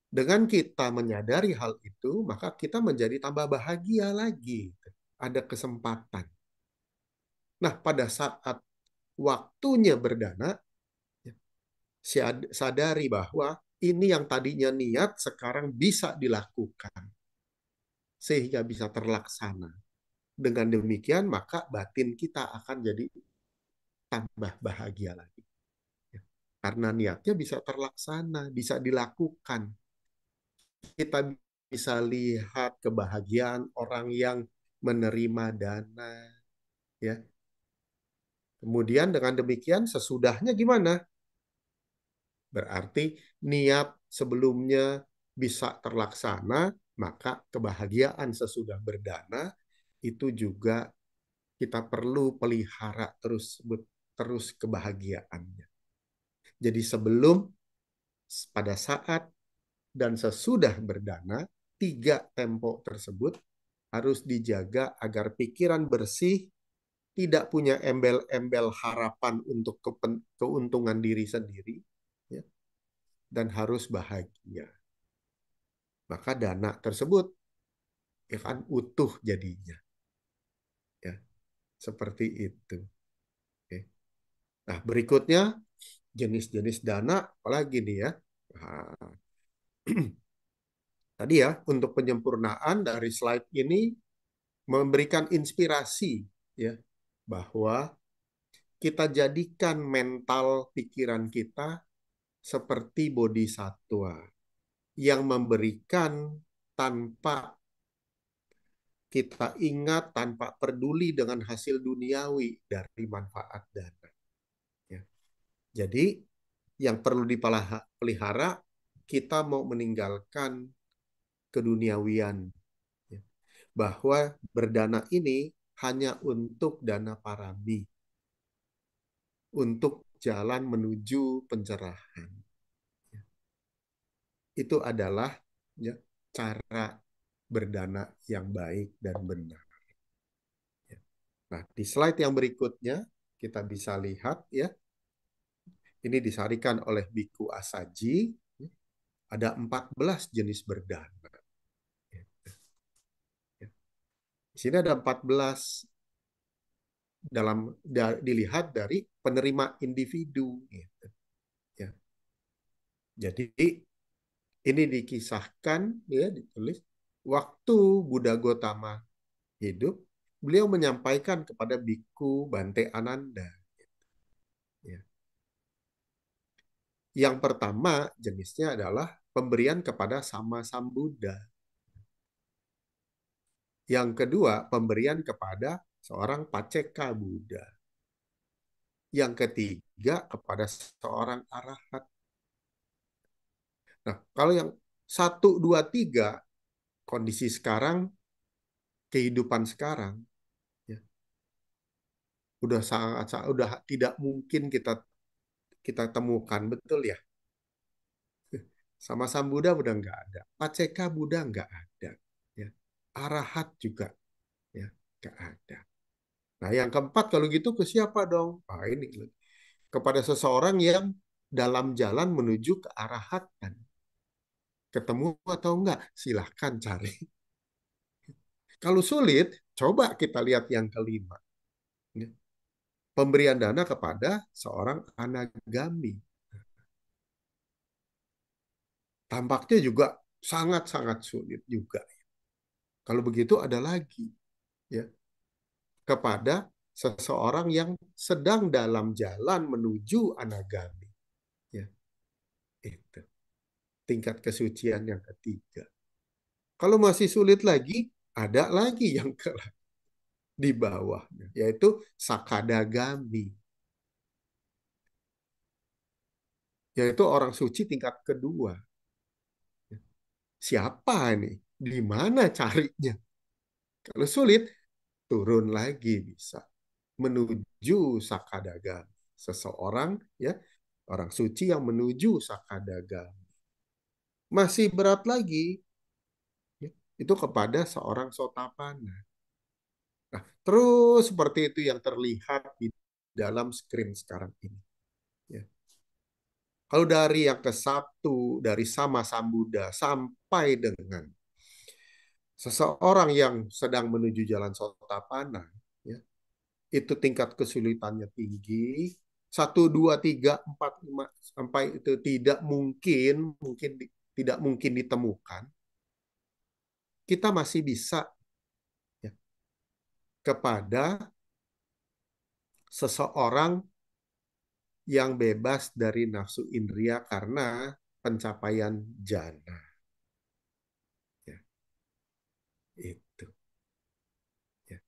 B: Dengan kita menyadari hal itu, maka kita menjadi tambah bahagia lagi. Ada kesempatan. Nah, pada saat waktunya berdana, sadari bahwa ini yang tadinya niat sekarang bisa dilakukan. Sehingga bisa terlaksana. Dengan demikian, maka batin kita akan jadi tambah bahagia lagi. Karena niatnya bisa terlaksana, bisa dilakukan. Kita bisa lihat kebahagiaan orang yang menerima dana, ya. Kemudian dengan demikian sesudahnya gimana? Berarti niat sebelumnya bisa terlaksana, maka kebahagiaan sesudah berdana itu juga kita perlu pelihara terus kebahagiaannya. Jadi sebelum, pada saat, dan sesudah berdana, tiga tempo tersebut harus dijaga agar pikiran bersih, tidak punya embel-embel harapan untuk keuntungan diri sendiri, ya, dan harus bahagia. Maka dana tersebut ya kan utuh jadinya, ya, seperti itu. Oke. Nah, berikutnya jenis-jenis dana apalagi nih ya. Nah, tadi ya untuk penyempurnaan dari slide ini memberikan inspirasi, ya, bahwa kita jadikan mental pikiran kita seperti bodhisatwa yang memberikan tanpa kita ingat, tanpa peduli dengan hasil duniawi dari manfaat dana. Ya. Jadi yang perlu dipelihara, kita mau meninggalkan keduniawian, ya. Bahwa berdana ini hanya untuk dana parami, untuk jalan menuju pencerahan. Itu adalah, ya, cara berdana yang baik dan benar. Ya. Nah, di slide yang berikutnya kita bisa lihat, ya, ini disarikan oleh Biku Asaji, ada 14 jenis berdana. Ya. Di sini ada 14 dilihat dari penerima individu. Gitu. Ya. Jadi ini dikisahkan, ya, ditulis waktu Buddha Gotama hidup, beliau menyampaikan kepada Biku Bante Ananda. Ya. Yang pertama jenisnya adalah pemberian kepada Sama Sambuddha. Yang kedua, pemberian kepada seorang Paceka Buddha. Yang ketiga, kepada seorang arahat. Nah, kalau yang satu, dua, tiga, kondisi sekarang, kehidupan sekarang, ya, udah tidak mungkin kita kita temukan, betul ya. Sama Sam Buddha udah nggak ada, Paceka Buddha nggak ada, ya. Arahat juga, ya, nggak ada. Nah, yang keempat kalau gitu ke siapa dong? Ah, ini kepada seseorang yang dalam jalan menuju ke arahatan. Ketemu atau enggak? Silahkan cari. Kalau sulit, coba kita lihat yang kelima. Pemberian dana kepada seorang anagami. Tampaknya juga sangat-sangat sulit juga. Kalau begitu ada lagi, ya, kepada seseorang yang sedang dalam jalan menuju anagami. Ya, itu tingkat kesucian yang ketiga. Kalau masih sulit lagi, ada lagi yang di bawahnya, yaitu sakadagami, yaitu orang suci tingkat kedua. Siapa ini? Di mana carinya? Kalau sulit, turun lagi bisa menuju sakadagami. Seseorang, ya, orang suci yang menuju sakadagami. Masih berat lagi, ya, itu kepada seorang sotapana. Nah, terus seperti itu yang terlihat di dalam screen sekarang ini. Ya. Kalau dari yang ke-1, dari Sama Sambuddha sampai dengan seseorang yang sedang menuju jalan Sotapanna, ya, itu tingkat kesulitannya tinggi. 1, 2, 3, 4, 5 sampai itu tidak mungkin ditemukan. Kita masih bisa, ya, kepada seseorang yang bebas dari nafsu indria karena pencapaian jana. Ya, itu. Ya.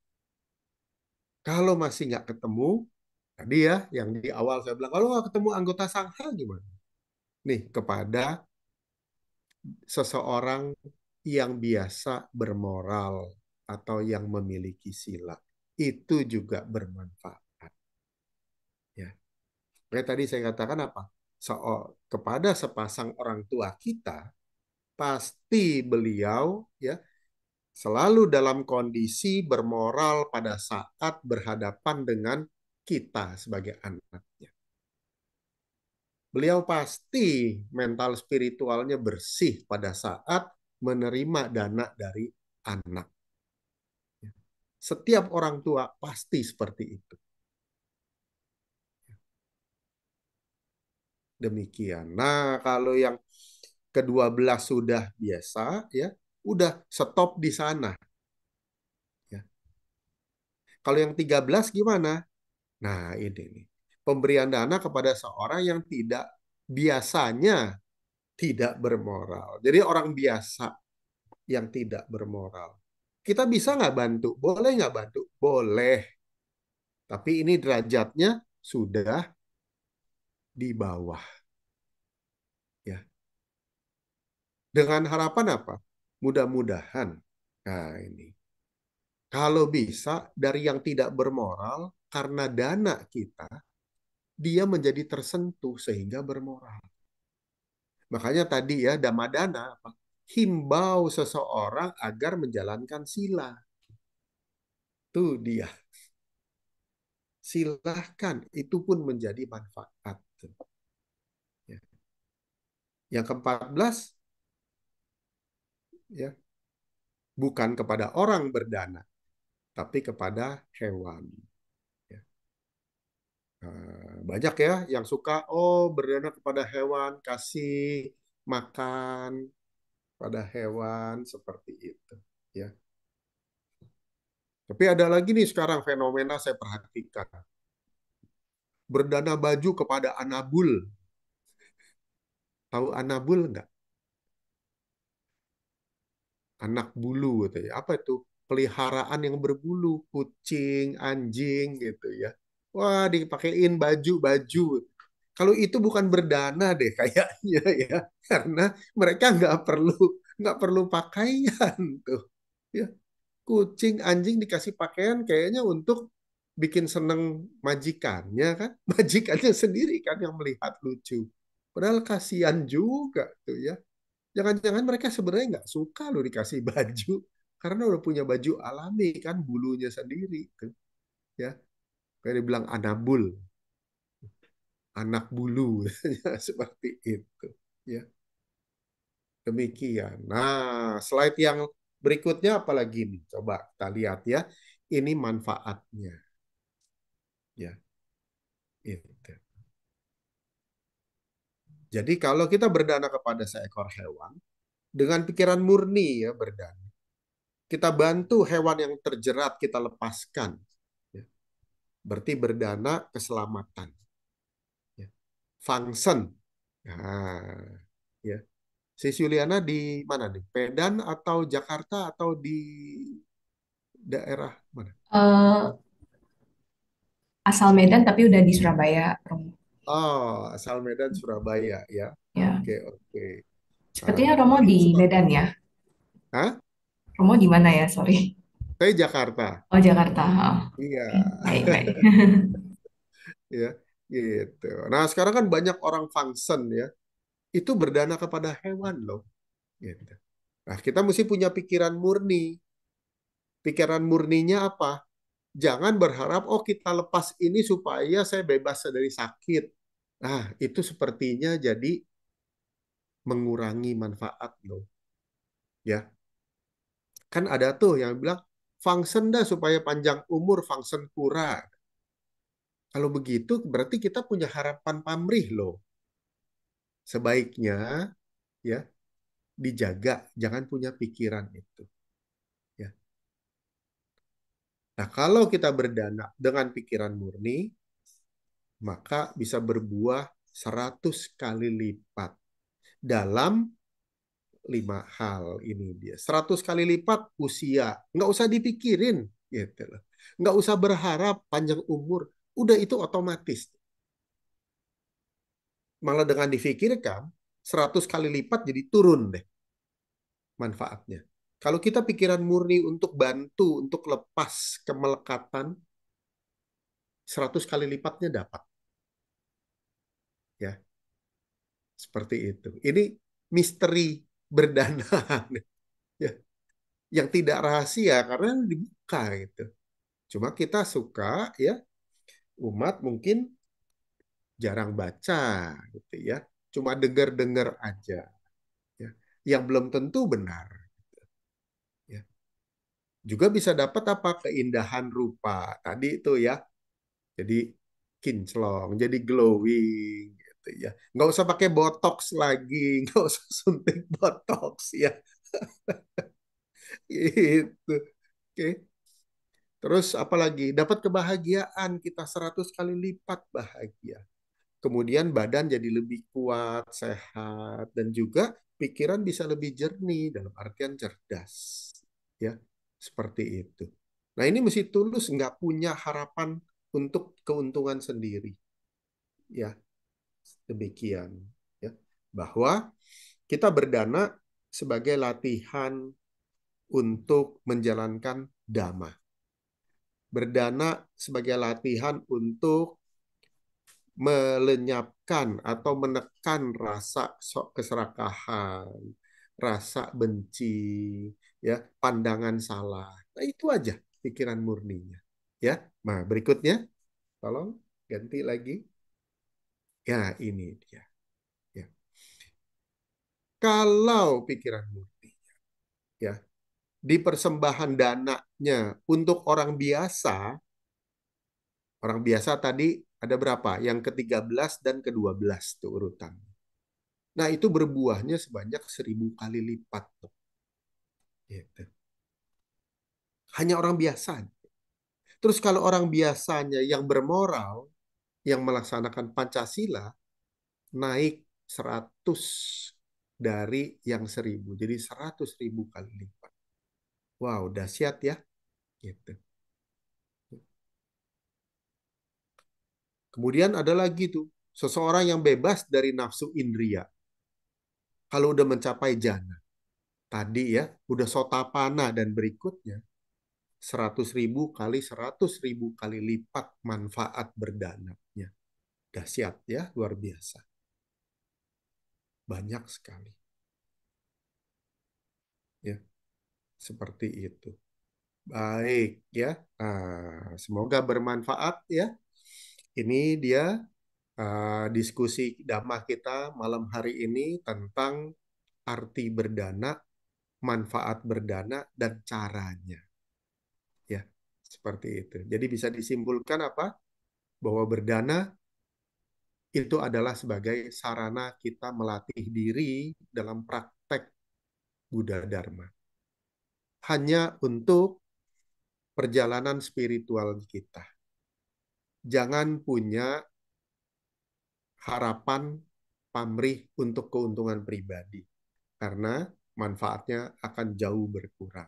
B: Kalau masih nggak ketemu, tadi ya yang di awal saya bilang, kalau nggak ketemu anggota sangha gimana? Nih, kepada seseorang yang biasa bermoral atau yang memiliki sila, itu juga bermanfaat. Ya. Kayak tadi saya katakan apa? Kepada sepasang orang tua kita, pasti beliau ya selalu dalam kondisi bermoral pada saat berhadapan dengan kita sebagai anaknya. Beliau pasti mental spiritualnya bersih pada saat menerima dana dari anak. Setiap orang tua pasti seperti itu. Demikian. Nah, kalau yang ke-12 sudah biasa, ya, udah stop di sana. Ya. Kalau yang 13 gimana? Nah, ini nih. Pemberian dana kepada seorang yang biasanya tidak bermoral. Jadi orang biasa yang tidak bermoral. Kita bisa nggak bantu? Boleh nggak bantu? Boleh. Tapi ini derajatnya sudah di bawah. Ya. Dengan harapan apa? Mudah-mudahan. Nah, ini. Kalau bisa dari yang tidak bermoral, karena dana kita, dia menjadi tersentuh sehingga bermoral. Makanya tadi ya, Damadana, apa? Himbau seseorang agar menjalankan sila. Itu dia. Silahkan, itu pun menjadi manfaat. Ya. Yang ke-14, ya, bukan kepada orang berdana, tapi kepada hewan. Ya. Banyak ya yang suka, oh berdana kepada hewan, kasih makan pada hewan seperti itu. Ya. Tapi ada lagi nih sekarang fenomena saya perhatikan. Berdana baju kepada anabul. Tahu anabul nggak? Anak bulu gitu ya. Apa itu? Peliharaan yang berbulu, kucing, anjing gitu ya. Wah, dipakein baju-baju. Kalau itu bukan berdana deh kayaknya ya, karena mereka nggak perlu pakaian tuh. Ya, kucing, anjing dikasih pakaian kayaknya untuk bikin seneng majikannya kan, majikannya sendiri kan yang melihat lucu. Padahal kasihan juga tuh ya. Jangan-jangan mereka sebenarnya nggak suka loh dikasih baju karena udah punya baju alami kan bulunya sendiri tuh ya. Kayak dibilang anabul, anak bulu seperti itu ya. Demikian. Nah, slide yang berikutnya apalagi nih? Coba kita lihat ya. Ini manfaatnya ya. Itu. Jadi kalau kita berdana kepada seekor hewan dengan pikiran murni ya berdana. Kita bantu hewan yang terjerat kita lepaskan. Ya. Berarti berdana keselamatan. Ya. Function. Nah, ya. Sis Yuliana di mana nih? Medan atau Jakarta atau di daerah mana?
A: Eh, asal Medan tapi udah di Surabaya, Romo.
B: Oh, asal Medan Surabaya ya.
A: Ya,
B: Oke, oke.
A: sepertinya Romo
B: Ini
A: di
B: sebab,
A: Medan ya.
B: Hah?
A: Romo di mana ya? Sorry.
B: Saya Jakarta.
A: Oh, Jakarta. Oh,
B: Iya,
A: oke. Baik, baik.
B: ya, gitu. Nah, sekarang kan banyak orang function ya, itu berdana kepada hewan loh, gitu. Nah, kita mesti punya pikiran murni. Pikiran murninya apa? Jangan berharap, oh kita lepas ini supaya saya bebas dari sakit. Nah, itu sepertinya jadi mengurangi manfaat loh. Ya, kan ada tuh yang bilang, function dah supaya panjang umur, function kura. Kalau begitu, berarti kita punya harapan pamrih loh. Sebaiknya ya dijaga, jangan punya pikiran itu. Ya. Nah, kalau kita berdana dengan pikiran murni, maka bisa berbuah 100 kali lipat dalam 5 hal ini dia. 100 kali lipat usia. Nggak usah dipikirin. Gitu loh. Nggak usah berharap panjang umur. Udah itu otomatis. Malah dengan difikirkan, 100 kali lipat jadi turun deh manfaatnya. Kalau kita pikiran murni untuk bantu, untuk lepas kemelekatan, 100 kali lipatnya dapat. Ya, seperti itu. Ini misteri berdana ya, yang tidak rahasia karena dibuka gitu. Cuma kita suka ya, umat mungkin jarang baca gitu ya. Cuma dengar-dengar aja ya. Yang belum tentu benar ya. Juga bisa dapat apa keindahan rupa tadi itu ya. Jadi kinclong, jadi glowing gitu ya. Nggak usah pakai botox lagi, nggak usah suntik botox ya. Gitu. Oke. Terus apalagi dapat kebahagiaan kita 100 kali lipat bahagia. Kemudian badan jadi lebih kuat, sehat, dan juga pikiran bisa lebih jernih dalam artian cerdas. Ya, seperti itu. Nah, ini mesti tulus, nggak punya harapan untuk keuntungan sendiri. Ya, demikian. Ya, bahwa kita berdana sebagai latihan untuk menjalankan dhamma. Berdana sebagai latihan untuk melenyapkan atau menekan rasa sok keserakahan, rasa benci, ya, pandangan salah. Nah, itu aja pikiran murninya. Ya. Nah, berikutnya tolong ganti lagi. Ya, ini dia. Ya. Kalau pikiran murni, ya, di persembahan dananya untuk orang biasa tadi ada berapa? Yang ke-13 dan ke-12 tuh urutan. Nah, itu berbuahnya sebanyak 1.000 kali lipat. Gitu. Hanya orang biasa. Terus kalau orang biasanya yang bermoral, yang melaksanakan Pancasila, naik 100 dari yang 1.000. Jadi 100.000 kali lipat. Wow, dahsyat ya. Gitu. Kemudian ada lagi tuh, seseorang yang bebas dari nafsu indria. Kalau udah mencapai jana, tadi ya, udah sotapana dan berikutnya, 100.000 kali 100.000 kali lipat manfaat berdananya. Dahsyat ya, luar biasa. Banyak sekali. Ya, seperti itu. Baik ya. Nah, semoga bermanfaat ya. Ini dia diskusi Dhamma kita malam hari ini tentang arti berdana, manfaat berdana, dan caranya. Ya, seperti itu. Jadi bisa disimpulkan apa? Bahwa berdana itu adalah sebagai sarana kita melatih diri dalam praktek Buddha Dharma. Hanya untuk perjalanan spiritual kita. Jangan punya harapan pamrih untuk keuntungan pribadi, karena manfaatnya akan jauh berkurang.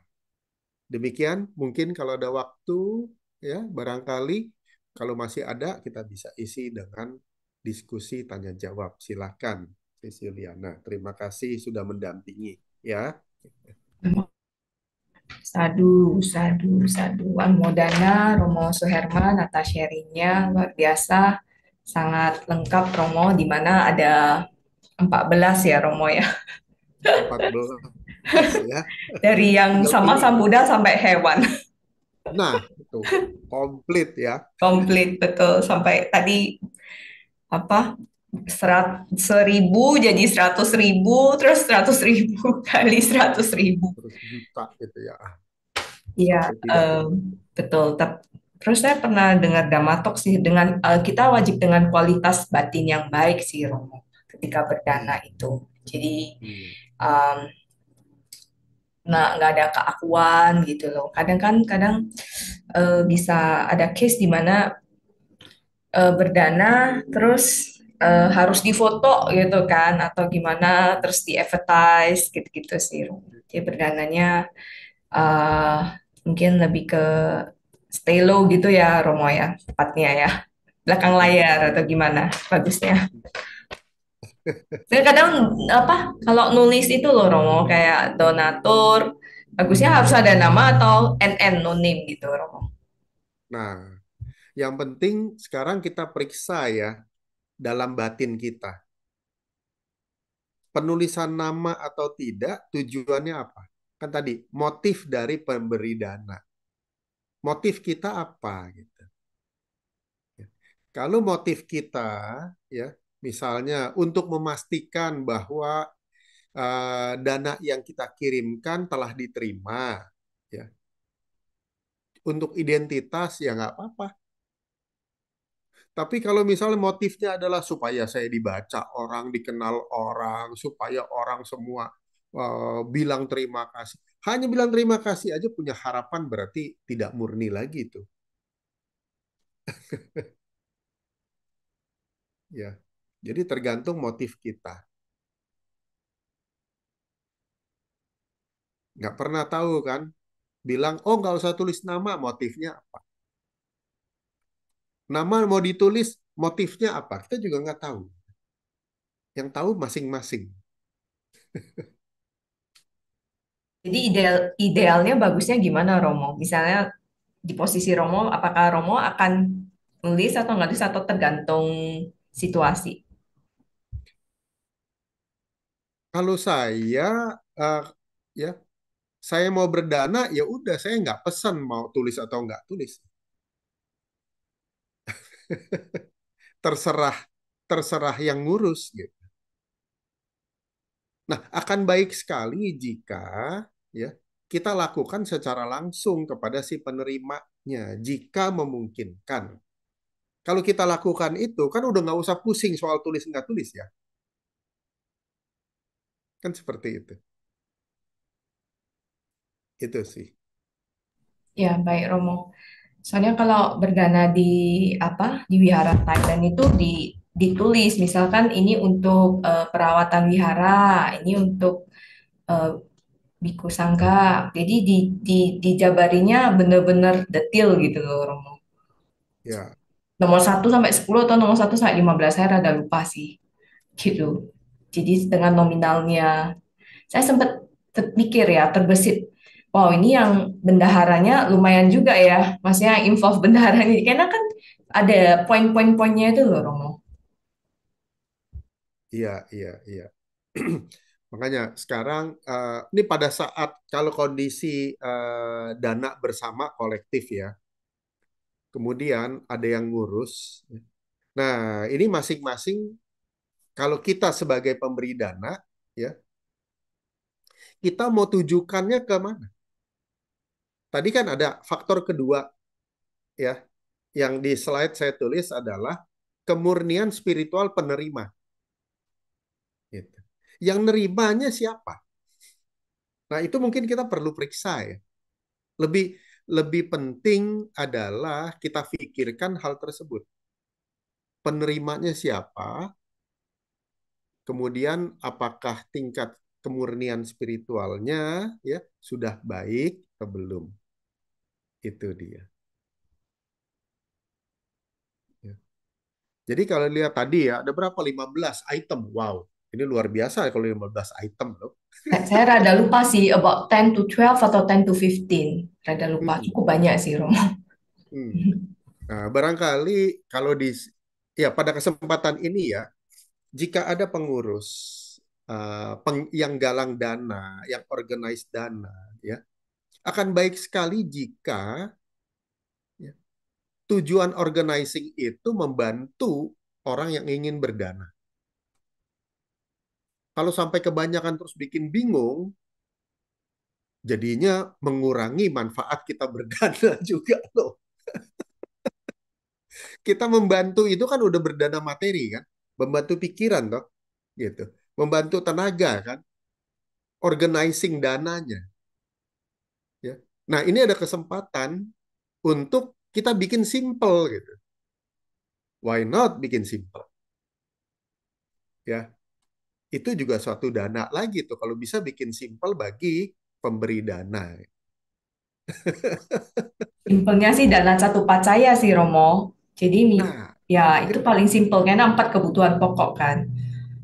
B: Demikian, mungkin kalau ada waktu, ya barangkali kalau masih ada, kita bisa isi dengan diskusi tanya jawab. Silakan, Ceciliana. Terima kasih sudah mendampingi. Ya,
A: Sadu, sadu, sadu. Modana, Romo Suherman atas sharingnya luar biasa, sangat lengkap Romo, di mana ada 14 ya Romo ya.
B: 14. pas ya.
A: Dari yang
B: Tinggal
A: sama
B: pilih.
A: sambuda sampai hewan.
B: Nah, itu komplit ya.
A: Komplit betul sampai tadi apa 1000 jadi 100.000 terus 100.000 kali 100.000.
B: 100 juta gitu ya.
A: Iya,
B: Sampai tidak
A: em,
B: terhitung.
A: betul. Terus saya pernah dengar Damatok sih dengan kita wajib dengan kualitas batin yang baik sih Romo ketika berdana
B: Hmm,
A: itu. Jadi
B: iya.
A: em, nah nggak ada keakuan gitu loh. Kadang kan kadang bisa ada case di mana berdana terus harus difoto gitu kan atau gimana terus di advertise gitu-gitu sih. Jadi berdananya eh, mungkin lebih ke stay low gitu ya Romo ya tepatnya ya belakang layar atau gimana bagusnya. Dan kadang apa kalau nulis itu loh Romo kayak donatur bagusnya harus ada nama atau NN no name gitu Romo.
B: Nah, yang penting sekarang kita periksa ya dalam batin kita. Penulisan nama atau tidak, tujuannya apa? Kan tadi, motif dari pemberi dana. Motif kita apa gitu. Kalau motif kita ya, misalnya untuk memastikan bahwa dana yang kita kirimkan telah diterima ya. Untuk identitas ya nggak apa-apa. Tapi kalau misalnya motifnya adalah supaya saya dibaca orang, dikenal orang, supaya orang semua bilang terima kasih. Hanya bilang terima kasih aja punya harapan berarti tidak murni lagi itu. Ya. Jadi tergantung motif kita. Nggak pernah tahu kan, bilang, oh nggak usah tulis nama, motifnya apa? Nama mau ditulis, motifnya apa? Kita juga nggak tahu. Yang tahu masing-masing.
A: Jadi idealnya bagusnya gimana Romo? Misalnya di posisi Romo, apakah Romo akan nulis atau nggak nulis atau tergantung situasi?
B: Kalau saya, eh, ya saya mau berdana, ya udah saya nggak pesan mau tulis atau nggak tulis. Terserah, terserah yang ngurus gitu. Nah, akan baik sekali jika ya kita lakukan secara langsung kepada si penerimanya, jika memungkinkan. Kalau kita lakukan itu, kan udah nggak usah pusing soal tulis nggak tulis ya. Kan seperti itu. Itu sih.
A: Ya, baik Romo. Soalnya kalau berdana di apa di wihara Thailand itu ditulis misalkan ini untuk perawatan wihara, ini untuk eh, biku sangga. Jadi dijabarinya benar-benar detail gitu loh Romo.
B: Ya,
A: Nomor 1 sampai 10 atau nomor 1 sampai 15 saya rada lupa sih gitu. Jadi dengan nominalnya saya sempat terpikir ya terbesit. Wow ini yang bendaharanya lumayan juga ya. Maksudnya yang involve bendaharanya. Karena kan ada poin-poin-poinnya itu loh Romo.
B: iya, iya, iya. Makanya sekarang ini pada saat kalau kondisi dana bersama kolektif ya, kemudian ada yang ngurus. Nah, ini masing-masing kalau kita sebagai pemberi dana ya, kita mau tujukannya ke mana? Tadi kan ada faktor kedua ya, yang di slide saya tulis adalah kemurnian spiritual penerima. Gitu. Yang nerimanya siapa? Nah, itu mungkin kita perlu periksa ya. Lebih lebih penting adalah kita pikirkan hal tersebut. Penerimanya siapa? Kemudian apakah tingkat kemurnian spiritualnya ya sudah baik atau belum? Itu dia. Ya. Jadi kalau lihat tadi ya ada berapa? 15 item. Wow, ini luar biasa kalau 15 item loh.
A: Saya rada lupa sih about 10 to 12 atau 10 to 15. Rada lupa.
B: Mm-mm.
A: Cukup banyak sih Romo.
B: Hmm. Nah, barangkali kalau di ya pada kesempatan ini ya, jika ada pengurus yang galang dana, yang organize dana, ya, akan baik sekali jika ya, tujuan organizing itu membantu orang yang ingin berdana. Kalau sampai kebanyakan terus bikin bingung, jadinya mengurangi manfaat kita berdana juga loh. Kita membantu itu kan udah berdana materi kan, membantu pikiran toh, gitu, membantu tenaga kan, organizing dananya, ya. Nah ini ada kesempatan untuk kita bikin simple gitu. Why not bikin simple, ya? Itu juga suatu dana lagi tuh kalau bisa bikin simple bagi pemberi dana.
A: Simpelnya sih dana satu pacaya sih Romo. Jadi ini
B: Nah,
A: ya itu
B: it-
A: paling simpel karena empat kebutuhan pokok kan.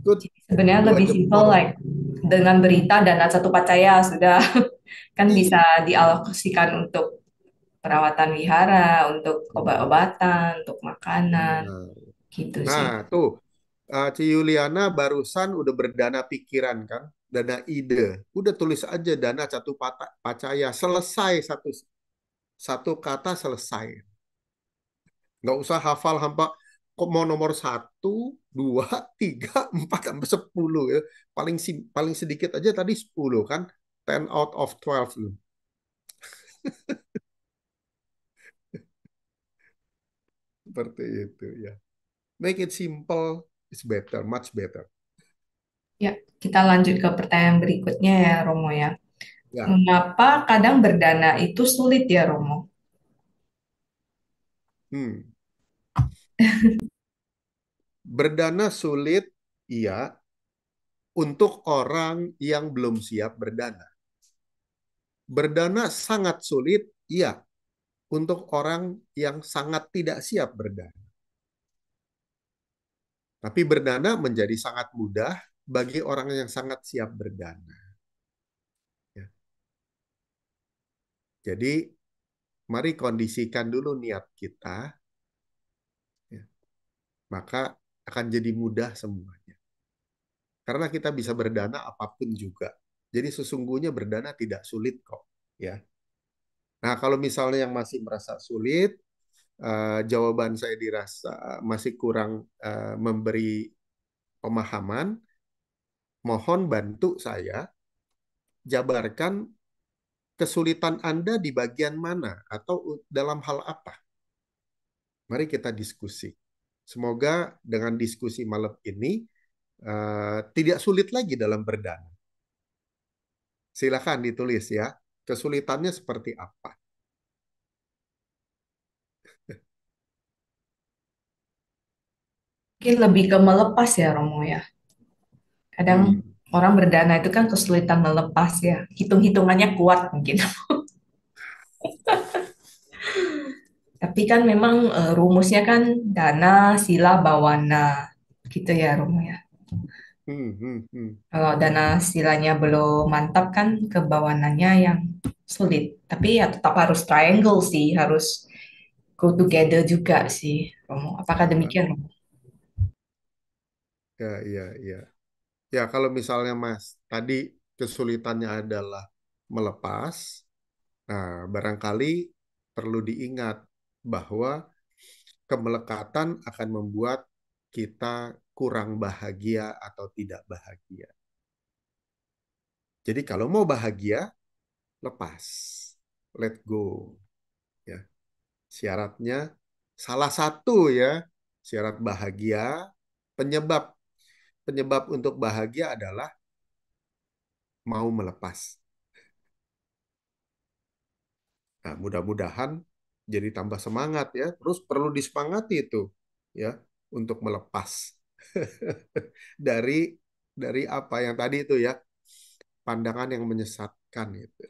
B: good.
A: Jadi sebenarnya
B: Itu
A: lebih
B: aja
A: simpel
B: more.
A: like dengan berita dana satu pacaya sudah kan bisa dialokasikan untuk perawatan wihara, untuk obat-obatan, untuk makanan,
B: Nah,
A: gitu
B: nah,
A: sih.
B: tuh Ci Yuliana barusan udah berdana pikiran kan, dana ide. Udah tulis aja dana satu pacaya, selesai satu satu kata selesai. Nggak usah hafal hampa kok mau nomor satu, dua, tiga, empat sampai 10 ya. Paling sedikit aja tadi 10 kan, 10 out of 12 loh. Seperti itu ya. Make it simple is better, much better.
A: Ya, kita lanjut ke pertanyaan berikutnya ya, Romo ya.
B: Ya,
A: Mengapa kadang berdana itu sulit ya, Romo?
B: hmm. Berdana sulit, iya, untuk orang yang belum siap berdana. Berdana sangat sulit, iya, untuk orang yang sangat tidak siap berdana. Tapi berdana menjadi sangat mudah bagi orang yang sangat siap berdana. Ya. Jadi, mari kondisikan dulu niat kita, ya, maka akan jadi mudah semuanya. Karena kita bisa berdana apapun juga. Jadi sesungguhnya berdana tidak sulit kok. Ya. Nah, kalau misalnya yang masih merasa sulit, jawaban saya dirasa masih kurang memberi pemahaman, mohon bantu saya jabarkan kesulitan Anda di bagian mana atau dalam hal apa. Mari kita diskusi. Semoga dengan diskusi malam ini tidak sulit lagi dalam berdana. Silakan ditulis ya. Kesulitannya seperti apa?
A: Mungkin lebih ke melepas ya, Romo ya. Kadang
B: Hmm.
A: orang berdana itu kan kesulitan melepas ya. Hitung-hitungannya kuat mungkin. Tapi kan memang rumusnya kan dana, sila, bawana. Gitu ya, Romo ya.
B: Hmm, hmm, hmm.
A: Kalau dana silanya belum mantap kan ke bawananya yang sulit. Tapi ya tetap harus triangle sih, harus go together juga sih, Romo. Apakah
B: Ah,
A: demikian, Romo?
B: ya, ya, ya. Ya, kalau misalnya Mas, tadi kesulitannya adalah melepas, nah, barangkali perlu diingat bahwa kemelekatan akan membuat kita kurang bahagia atau tidak bahagia. Jadi kalau mau bahagia, lepas, let go. Ya, syaratnya salah satu ya syarat bahagia, penyebab penyebab untuk bahagia adalah mau melepas. Nah, mudah-mudahan jadi tambah semangat ya. Terus perlu disemangati itu ya untuk melepas dari apa yang tadi itu ya, pandangan yang menyesatkan itu.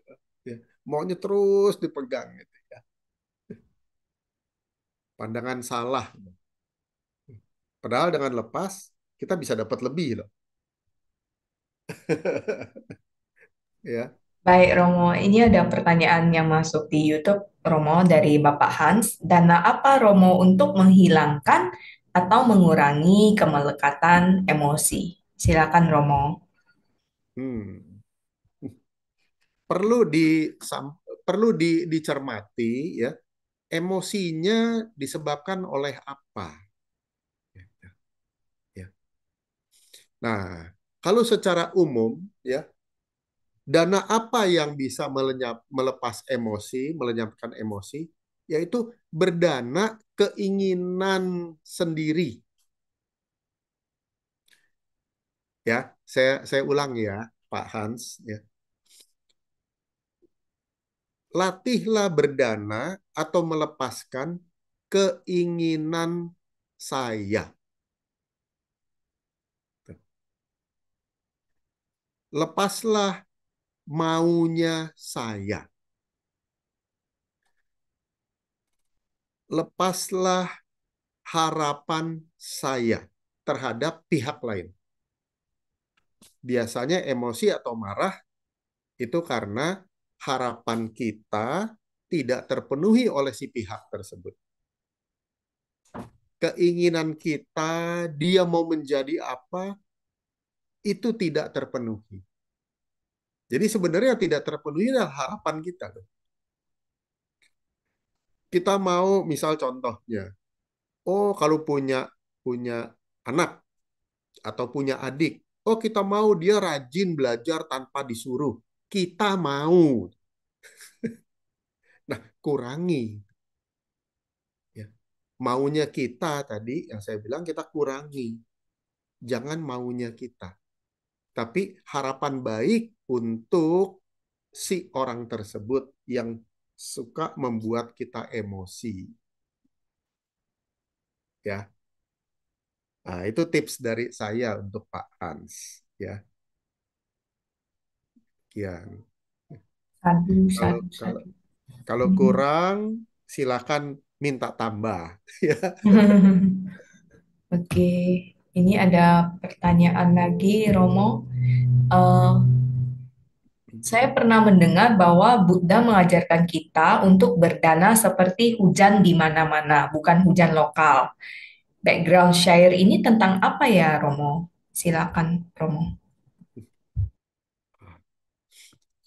B: Ya. Maunya terus dipegang gitu ya. Pandangan salah. Padahal dengan lepas kita bisa dapat lebih loh. Ya.
A: Baik, Romo. Ini ada pertanyaan yang masuk di YouTube, Romo, dari Bapak Hans. Dana apa, Romo, untuk menghilangkan atau mengurangi kemelekatan emosi? Silakan, Romo.
B: Hmm. Perlu perlu dicermati ya, emosinya disebabkan oleh apa? Ya. Nah, kalau secara umum ya, dana apa yang bisa melepas emosi, melenyapkan emosi, yaitu berdana keinginan sendiri. Ya, saya ulang ya, Pak Hans. Ya, latihlah berdana atau melepaskan keinginan saya. Lepaslah maunya saya. Lepaslah harapan saya terhadap pihak lain. Biasanya emosi atau marah itu karena harapan kita tidak terpenuhi oleh si pihak tersebut. Keinginan kita, dia mau menjadi apa, itu tidak terpenuhi. Jadi sebenarnya yang tidak terpenuhi adalah harapan kita. Kita mau, misal contohnya, oh kalau punya punya anak atau punya adik, oh kita mau dia rajin belajar tanpa disuruh. Kita mau. Nah, kurangi. Ya. Maunya kita tadi, yang saya bilang kita kurangi. Jangan maunya kita. Tapi harapan baik untuk si orang tersebut yang suka membuat kita emosi. Ya, nah, itu tips dari saya untuk Pak Hans. Ya, Kian.
A: Sadu,
B: Kalau
A: sadu,
B: kalau
A: sadu.
B: kalau kurang, silakan minta tambah. Ya.
A: Oke, ini ada pertanyaan lagi, Romo. Eh, saya pernah mendengar bahwa Buddha mengajarkan kita untuk berdana seperti hujan di mana-mana, bukan hujan lokal. Background syair ini tentang apa ya, Romo? Silakan, Romo.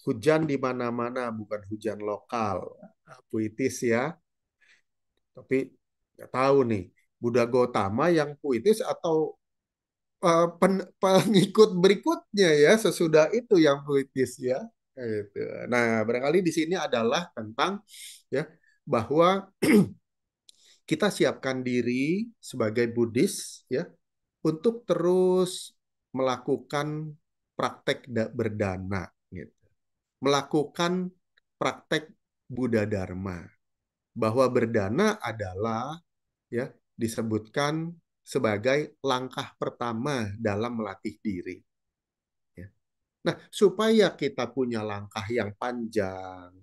B: Hujan di mana-mana, bukan hujan lokal. Puitis ya. Tapi nggak tahu nih, Buddha Gautama yang puitis atau pengikut berikutnya ya sesudah itu yang puitis ya. Gitu. Nah, barangkali di sini adalah tentang ya bahwa kita siapkan diri sebagai Buddhis ya untuk terus melakukan praktek berdana gitu. Melakukan praktek Buddha Dharma, bahwa berdana adalah ya disebutkan sebagai langkah pertama dalam melatih diri. Ya. Nah, supaya kita punya langkah yang panjang,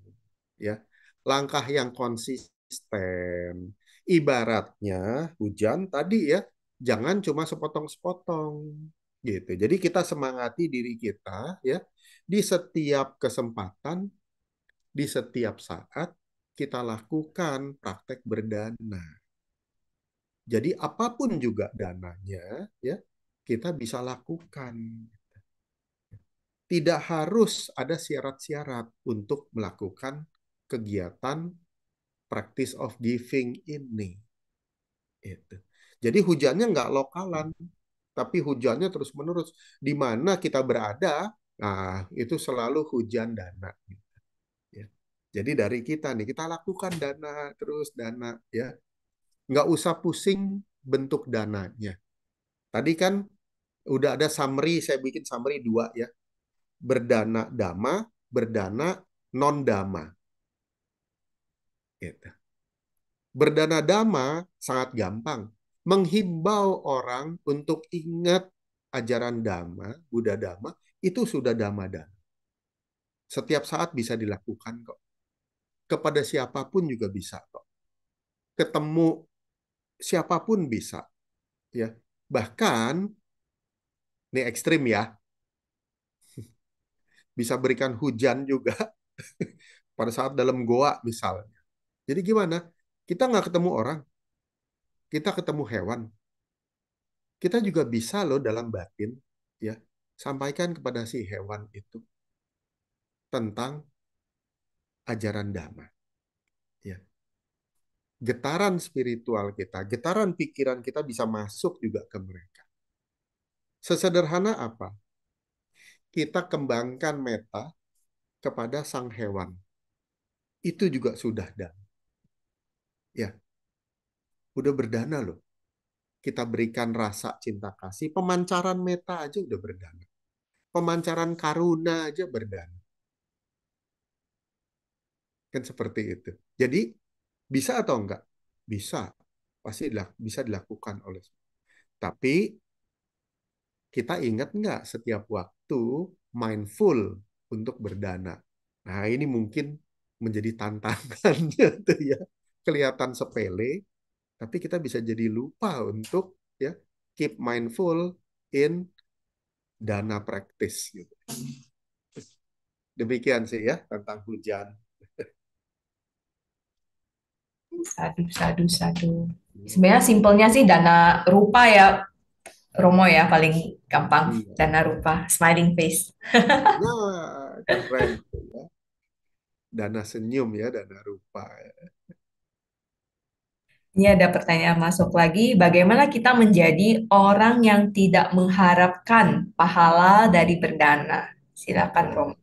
B: ya, langkah yang konsisten, ibaratnya hujan tadi ya, jangan cuma sepotong-sepotong, gitu. Jadi kita semangati diri kita, ya, di setiap kesempatan, di setiap saat kita lakukan praktek berdana. Jadi apapun juga dananya, ya, kita bisa lakukan. Tidak harus ada syarat-syarat untuk melakukan kegiatan practice of giving ini. Itu. Jadi hujannya nggak lokalan, tapi hujannya terus-menerus. Di mana kita berada, nah itu selalu hujan dana. Ya. Jadi dari kita nih, kita lakukan dana, terus dana. Ya. Nggak usah pusing bentuk dananya. Tadi kan udah ada summary, saya bikin summary dua ya. Berdana dama, berdana non dama. Gitu. Berdana dama sangat gampang. Menghimbau orang untuk ingat ajaran dhamma, Buddha dhamma, itu sudah dhamma dana. Setiap saat bisa dilakukan kok. Kepada siapapun juga bisa kok. Ketemu siapapun bisa. Ya. Bahkan, ini ekstrim ya, bisa berikan hujan juga pada saat dalam goa misalnya. Jadi gimana? Kita nggak ketemu orang, kita ketemu hewan. Kita juga bisa loh dalam batin, ya. sampaikan kepada si hewan itu tentang ajaran Dhamma. Ya. Getaran spiritual kita, getaran pikiran kita bisa masuk juga ke mereka. Sesederhana apa? Kita kembangkan meta kepada sang hewan. Itu juga sudah Dhamma. Ya, udah berdana loh. Kita berikan rasa cinta kasih, pemancaran meta aja udah berdana. Pemancaran karuna aja berdana. Kan seperti itu. Jadi, bisa atau enggak? Bisa. Pasti bisa dilakukan oleh. Tapi, kita ingat enggak setiap waktu mindful untuk berdana. Nah, ini mungkin menjadi tantangannya tuh ya. Kelihatan sepele, tapi kita bisa jadi lupa untuk ya keep mindful in dana practice gitu. Demikian sih ya tentang hujan.
A: Sadu, sadu, sadu. Sebenarnya simpelnya sih dana rupa ya, Romo ya, paling gampang.
B: Iya.
A: Dana rupa, smiling face.
B: Nah, keren tuh ya. Dana senyum ya, dana rupa.
A: Ini ada pertanyaan masuk lagi. Bagaimana kita menjadi orang yang tidak mengharapkan pahala dari berdana? Silakan, Romo.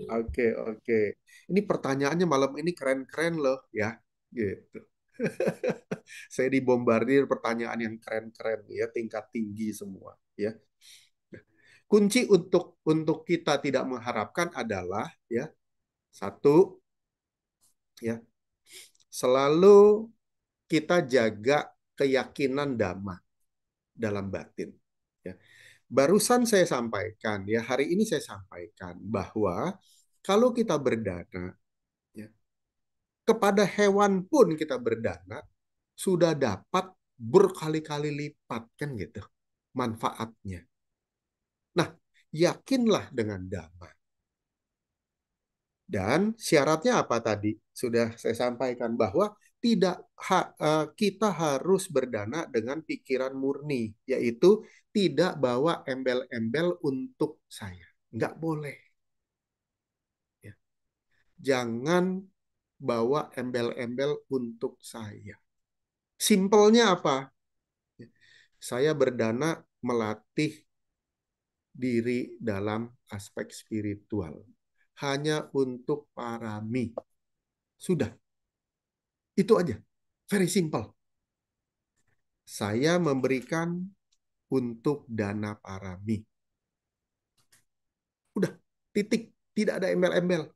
B: Oke, oke. Ini pertanyaannya malam ini keren-keren loh ya. Gitu. Saya dibombardir pertanyaan yang keren-keren ya, tingkat tinggi semua ya. Kunci untuk kita tidak mengharapkan adalah ya, satu ya, selalu kita jaga keyakinan dhamma dalam batin. Ya. Barusan saya sampaikan, ya hari ini saya sampaikan bahwa kalau kita berdana, ya, kepada hewan pun kita berdana, sudah dapat berkali-kali lipat kan gitu manfaatnya. Nah, yakinlah dengan dhamma. Dan syaratnya apa tadi? Sudah saya sampaikan bahwa kita harus berdana dengan pikiran murni, yaitu tidak bawa embel-embel untuk saya. Nggak boleh. Ya. Jangan bawa embel-embel untuk saya. Simpelnya apa? Ya. Saya berdana melatih diri dalam aspek spiritual. Hanya untuk parami. Sudah. Itu aja. Very simple. Saya memberikan untuk dana parami. Udah, titik. Tidak ada embel-embel.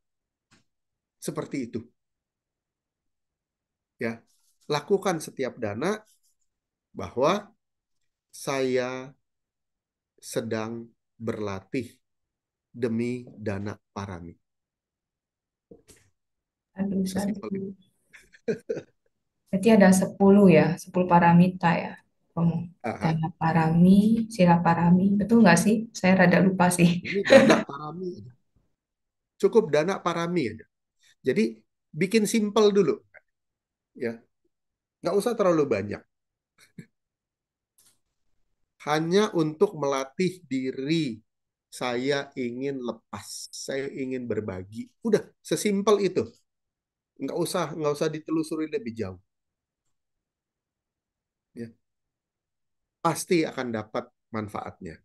B: Seperti itu. Ya. Lakukan setiap dana bahwa saya sedang berlatih demi dana parami.
A: Aduh,
B: Sesimpel itu.
A: sadu. Berarti ada 10 ya, 10 paramita ya, Romo.
B: Aha.
A: Dana parami, sila parami. Betul nggak sih? Saya rada lupa sih.
B: Ini dana parami aja. Cukup dana parami aja. Jadi bikin simple dulu. Ya. Nggak usah terlalu banyak. Hanya untuk melatih diri. Saya ingin lepas. Saya ingin berbagi. Udah, sesimpel itu. Nggak usah ditelusuri lebih jauh. Ya. Pasti akan dapat manfaatnya.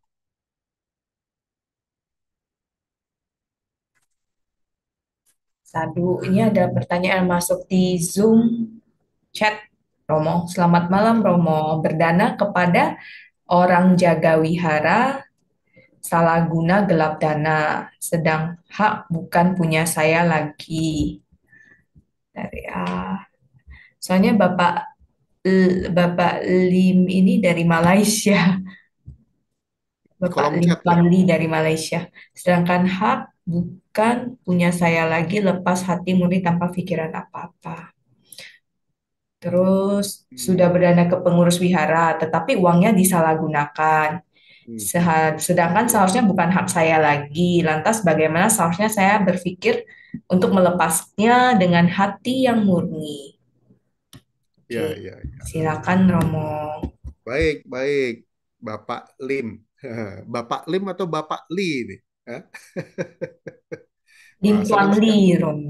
A: Sadu, ini ada pertanyaan masuk di Zoom chat. Romo, selamat malam Romo. Berdana kepada orang jaga wihara, salah guna gelap dana, sedang hak bukan punya saya lagi. Dari soalnya Bapak Lim ini dari Malaysia,
B: Di
A: Bapak
B: kolom
A: Lim
B: chat ya.
A: Panli dari Malaysia. Sedangkan hak bukan punya saya lagi, lepas hati murni tanpa pikiran apa-apa. Terus sudah
B: Hmm.
A: berdana ke pengurus wihara, tetapi uangnya disalahgunakan.
B: Mhm.
A: Sedangkan seharusnya bukan hak saya lagi. Lantas bagaimana seharusnya saya berpikir untuk melepasnya dengan hati yang murni?
B: Ya,
A: Oke,
B: ya, ya.
A: silakan Romo.
B: Baik, baik. Bapak Lim. Bapak Lim atau Bapak Li nih? Hah?
A: Lim
B: Wah,
A: Tuan
B: senang sekali.
A: Li, Rom.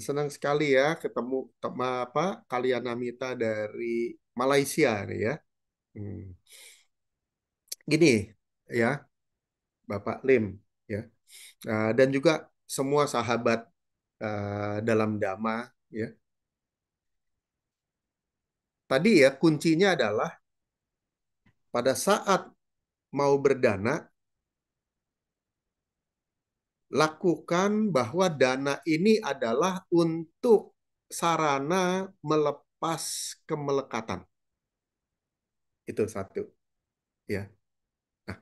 B: Senang sekali ya ketemu apa kalian Namita dari Malaysia nih ya. Hmm. Gini ya, Bapak Lim ya. Dan juga semua sahabat dalam Dhamma ya. Tadi ya kuncinya adalah pada saat mau berdana, lakukan bahwa dana ini adalah untuk sarana melepas kemelekatan. Itu satu ya. Nah,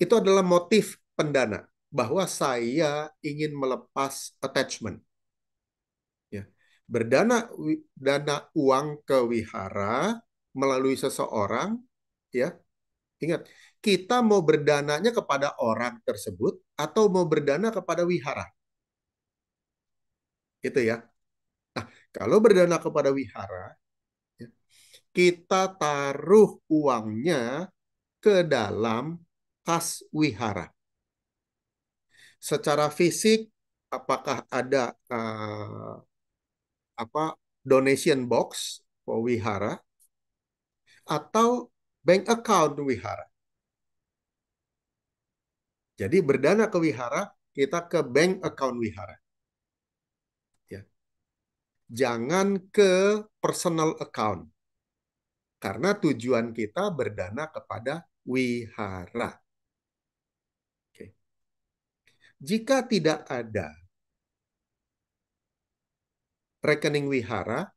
B: itu adalah motif pendana bahwa saya ingin melepas attachment ya. Dana uang ke wihara melalui seseorang ya. Ingat, kita mau berdananya kepada orang tersebut atau mau berdana kepada wihara. Itu ya. Nah, kalau berdana kepada wihara, ya, kita taruh uangnya ke dalam kas wihara. Secara fisik, apakah ada apa donation box for wihara atau bank account wihara. Jadi berdana ke wihara, kita ke bank account wihara. Ya. Jangan ke personal account. Karena tujuan kita berdana kepada wihara. Oke. Jika tidak ada rekening wihara,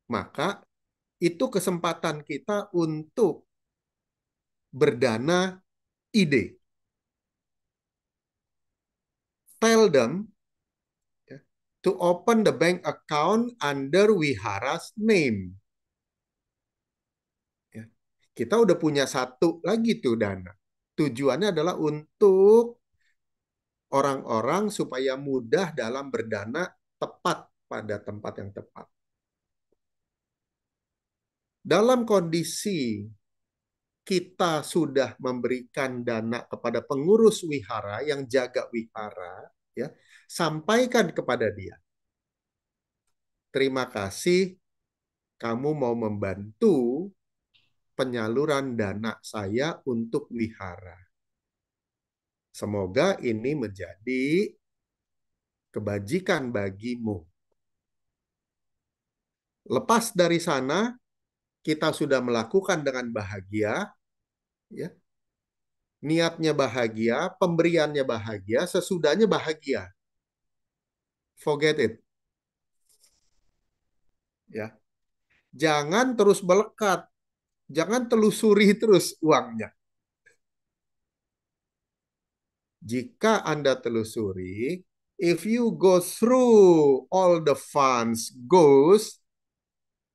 B: maka itu kesempatan kita untuk berdana ide. Tell them ya, to open the bank account under wihara's name. Ya. Kita udah punya satu lagi tuh dana. Tujuannya adalah untuk orang-orang supaya mudah dalam berdana tepat pada tempat yang tepat. Dalam kondisi kita sudah memberikan dana kepada pengurus wihara yang jaga wihara, ya, sampaikan kepada dia. Terima kasih kamu mau membantu penyaluran dana saya untuk wihara. Semoga ini menjadi kebajikan bagimu. Lepas dari sana, kita sudah melakukan dengan bahagia, ya, niatnya bahagia, pemberiannya bahagia, sesudahnya bahagia. Forget it. Ya. Jangan terus melekat, jangan telusuri terus uangnya. Jika Anda telusuri, if you go through all the funds goes,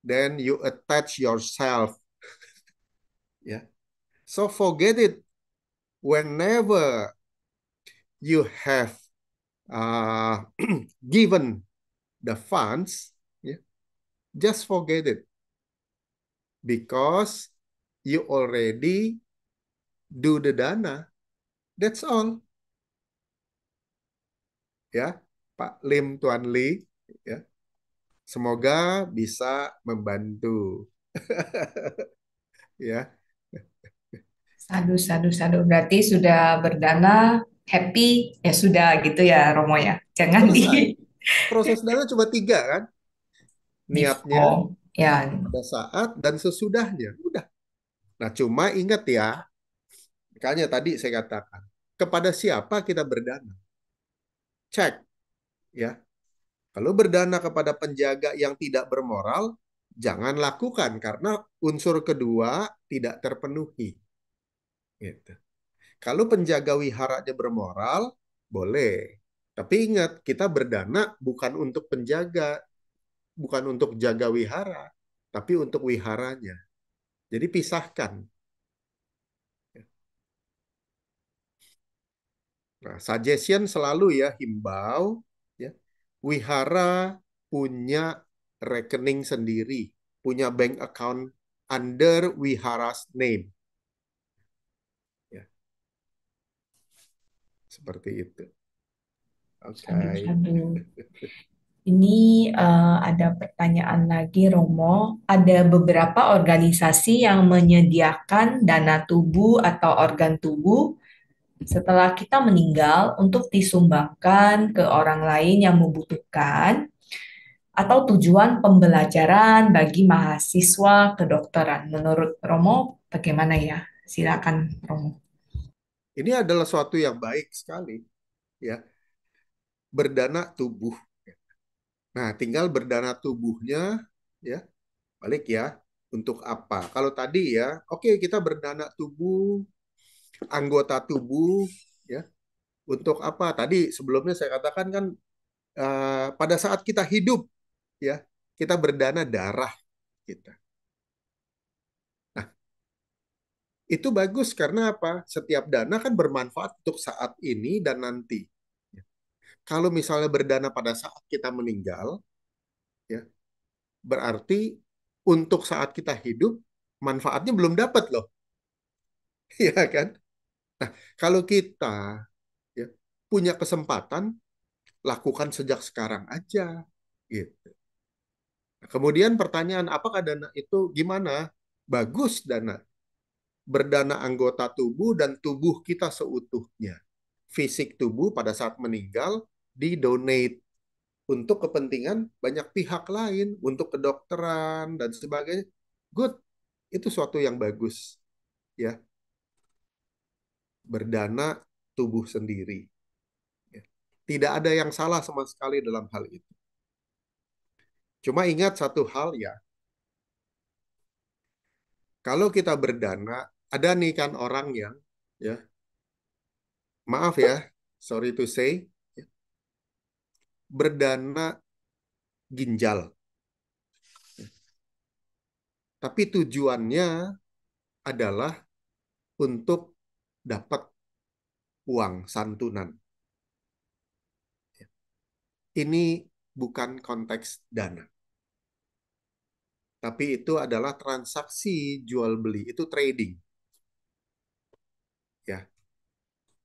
B: then you attach yourself. Ya. So forget it. Whenever you have uh, given the funds, yeah, just forget it because you already do the dana. That's all. Ya, Pak Lim Tuan Li, ya. Semoga bisa membantu. Ya,
A: Sadu, sadu, sadu. Berarti sudah berdana, happy, ya sudah gitu ya Romo ya. Jangan
B: selesai. Proses dana cuma tiga kan? Niatnya,
A: form. Ya,
B: pada saat, dan sesudahnya. Udah. Nah, cuma ingat ya, makanya tadi saya katakan, kepada siapa kita berdana? Cek, ya. Kalau berdana kepada penjaga yang tidak bermoral, jangan lakukan karena unsur kedua tidak terpenuhi. Gitu. Kalau penjaga wiharanya bermoral, boleh. Tapi ingat, kita berdana bukan untuk penjaga, bukan untuk jaga wihara, tapi untuk wiharanya. Jadi pisahkan. Nah, suggestion selalu ya, himbau, ya. Wihara punya rekening sendiri, punya bank account under wihara's name. Seperti itu. Oke.
A: Sadu, sadu. Ini ada pertanyaan lagi, Romo. Ada beberapa organisasi yang menyediakan dana tubuh atau organ tubuh setelah kita meninggal untuk disumbangkan ke orang lain yang membutuhkan atau tujuan pembelajaran bagi mahasiswa kedokteran. Menurut Romo, bagaimana ya? Silakan, Romo.
B: Ini adalah suatu yang baik sekali, ya. Berdana tubuh. Nah, tinggal berdana tubuhnya, ya, balik ya. Untuk apa? Kalau tadi ya, oke kita berdana tubuh, anggota tubuh, ya. Untuk apa? Tadi sebelumnya saya katakan kan pada saat kita hidup, ya, kita berdana darah kita. Nah, itu bagus karena apa? Setiap dana kan bermanfaat untuk saat ini dan nanti. Kalau misalnya berdana pada saat kita meninggal, ya, berarti untuk saat kita hidup manfaatnya belum dapat loh, ya kan? Nah, kalau kita ya punya kesempatan, lakukan sejak sekarang aja, gitu. Nah, kemudian pertanyaan, apakah dana itu gimana? Bagus dana, berdana anggota tubuh dan tubuh kita seutuhnya. Fisik tubuh pada saat meninggal didonate untuk kepentingan banyak pihak lain, untuk kedokteran dan sebagainya. Good, itu suatu yang bagus, ya. Berdana tubuh sendiri, ya. Tidak ada yang salah sama sekali dalam hal itu. Cuma ingat satu hal ya, kalau kita berdana, ada nih kan orang yang, ya, maaf ya, sorry to say, ya, berdana ginjal. Tapi tujuannya adalah untuk dapat uang santunan. Ini bukan konteks dana, tapi itu adalah transaksi jual beli, itu trading, ya.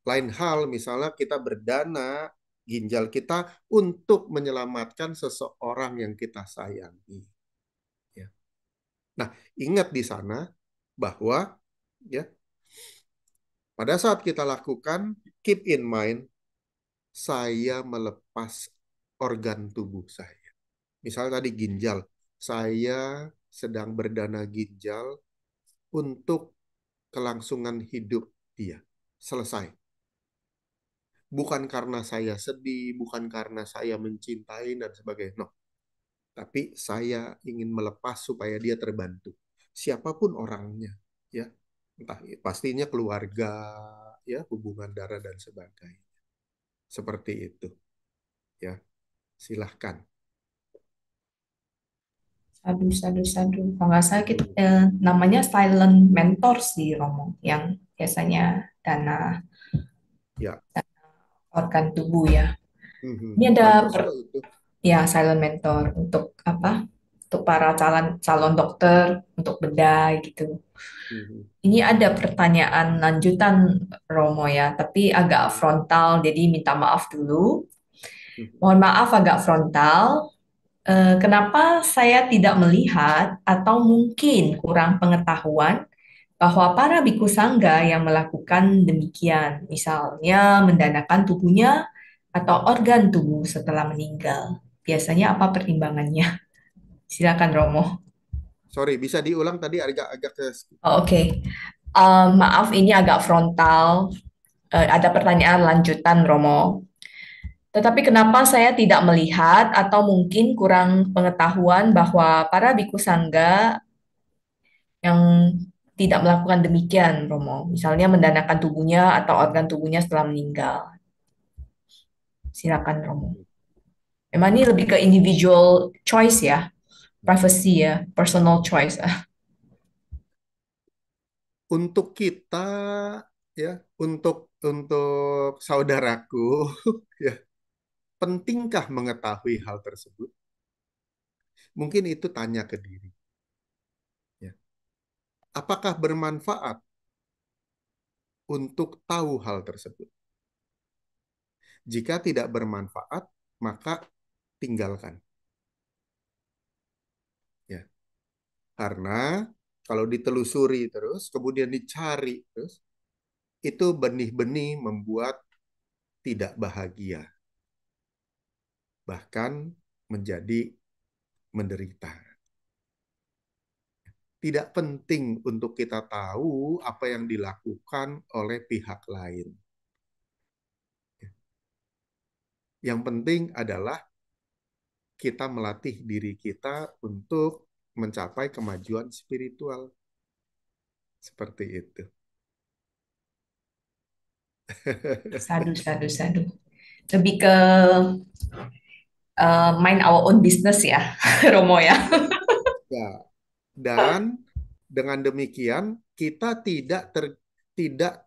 B: Lain hal misalnya kita berdana ginjal kita untuk menyelamatkan seseorang yang kita sayangi, ya. Nah, ingat di sana bahwa ya pada saat kita lakukan, keep in mind saya melepas organ tubuh saya. Misalnya tadi ginjal, saya sedang berdana ginjal untuk kelangsungan hidup dia. Selesai. Bukan karena saya sedih, bukan karena saya mencintai dan sebagainya. No. Tapi saya ingin melepas supaya dia terbantu. Siapapun orangnya, ya. Entah pastinya keluarga, ya, hubungan darah dan sebagainya. Seperti itu, ya. Silahkan.
A: Sadu, sadu, sadu. Kalau nggak salah namanya silent mentor sih, Romo, yang biasanya dana
B: Ya.
A: organ tubuh ya. Ini ada
B: Bagus kok itu.
A: ya silent mentor untuk apa? Untuk para calon calon dokter untuk bedah gitu.
B: Mhm.
A: Ini ada pertanyaan lanjutan Romo ya, tapi agak frontal, jadi minta maaf dulu.
B: Mhm.
A: Mohon maaf agak frontal. Kenapa saya tidak melihat atau mungkin kurang pengetahuan bahwa para biku sangga yang melakukan demikian, misalnya mendanakan tubuhnya atau organ tubuh setelah meninggal. Biasanya apa pertimbangannya? Silakan Romo.
B: Sorry, bisa diulang tadi agak-agak ke.
A: Oh, oke. Maaf ini agak frontal. Ada pertanyaan lanjutan Romo. Tetapi kenapa saya tidak melihat atau mungkin kurang pengetahuan bahwa para biku sangga yang tidak melakukan demikian, Romo. Misalnya mendanakan tubuhnya atau organ tubuhnya setelah meninggal. Silakan, Romo. Memang ini lebih ke individual choice ya, privacy ya, personal choice.
B: Untuk kita, ya, untuk saudaraku, ya, pentingkah mengetahui hal tersebut? Mungkin itu tanya ke diri, ya. Apakah bermanfaat untuk tahu hal tersebut? Jika tidak bermanfaat, maka tinggalkan. Ya, karena kalau ditelusuri terus, kemudian dicari terus, itu benih-benih membuat tidak bahagia, bahkan menjadi menderita. Tidak penting untuk kita tahu apa yang dilakukan oleh pihak lain. Yang penting adalah kita melatih diri kita untuk mencapai kemajuan spiritual. Seperti itu.
A: Sadu, sadu, sadu. Lebih ke mind our own business ya, Romo ya.
B: Ya, dan dengan demikian kita tidak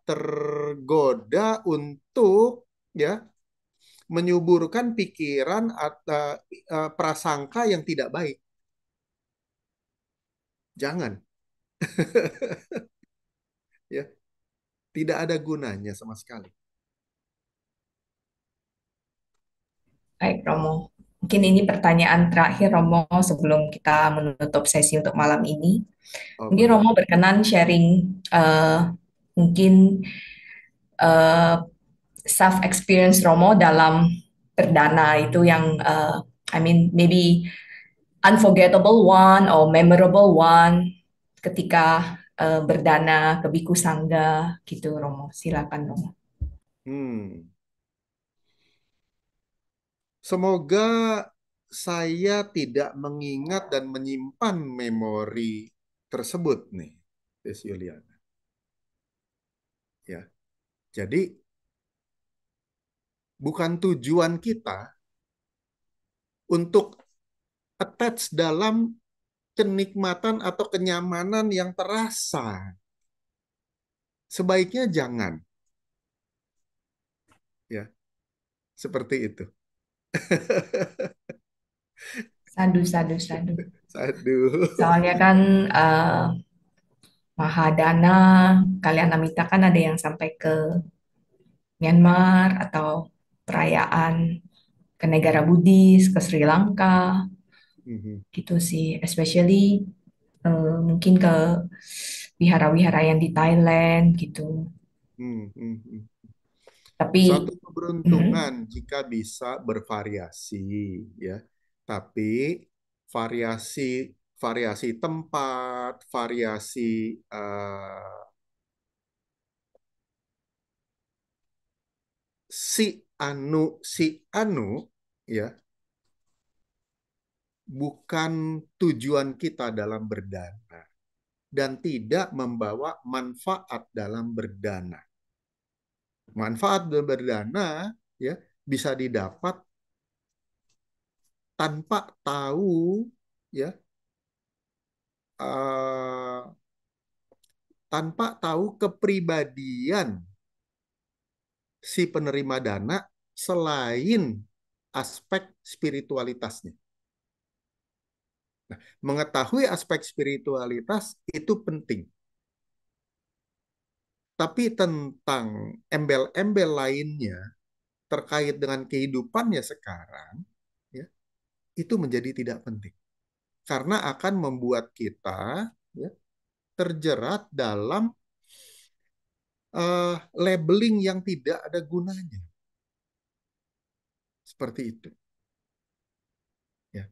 B: tergoda untuk ya menyuburkan pikiran atau prasangka yang tidak baik. Jangan, ya, tidak ada gunanya sama sekali.
A: Baik, Romo. Mungkin ini pertanyaan terakhir, Romo, sebelum kita menutup sesi untuk malam ini.
B: Oh,
A: Mungkin
B: boleh.
A: Romo berkenan sharing mungkin eh, self experience Romo dalam perdana itu yang I mean maybe unforgettable one or memorable one ketika berdana ke Biku Sangga gitu, Romo. Silakan, Romo.
B: Hmm. Semoga saya tidak mengingat dan menyimpan memori tersebut nih, Tes Yuliana. Ya, jadi bukan tujuan kita untuk attach dalam kenikmatan atau kenyamanan yang terasa. Sebaiknya jangan, ya, seperti itu.
A: Sadu, sadu, sadu.
B: Aduh.
A: Soalnya kan Mahadana, kalian Amita kan ada yang sampai ke Myanmar atau perayaan ke negara Buddhis, ke Sri Lanka,
B: Mhm.
A: gitu sih. Especially mungkin ke wihara-wihara yang di Thailand gitu.
B: Mhm. Suatu
A: Tapi
B: keberuntungan
A: mm,
B: jika bisa bervariasi, ya. Tapi variasi variasi tempat, variasi eh, si anu, ya, bukan tujuan kita dalam berdana dan tidak membawa manfaat dalam berdana. Manfaat dalam berdana, ya, bisa didapat tanpa tahu, ya, eh, tanpa tahu kepribadian si penerima dana selain aspek spiritualitasnya. Nah, mengetahui aspek spiritualitas itu penting. Tapi tentang embel-embel lainnya terkait dengan kehidupannya sekarang, ya, itu menjadi tidak penting. Karena akan membuat kita, ya, terjerat dalam labeling yang tidak ada gunanya. Seperti itu. Ya.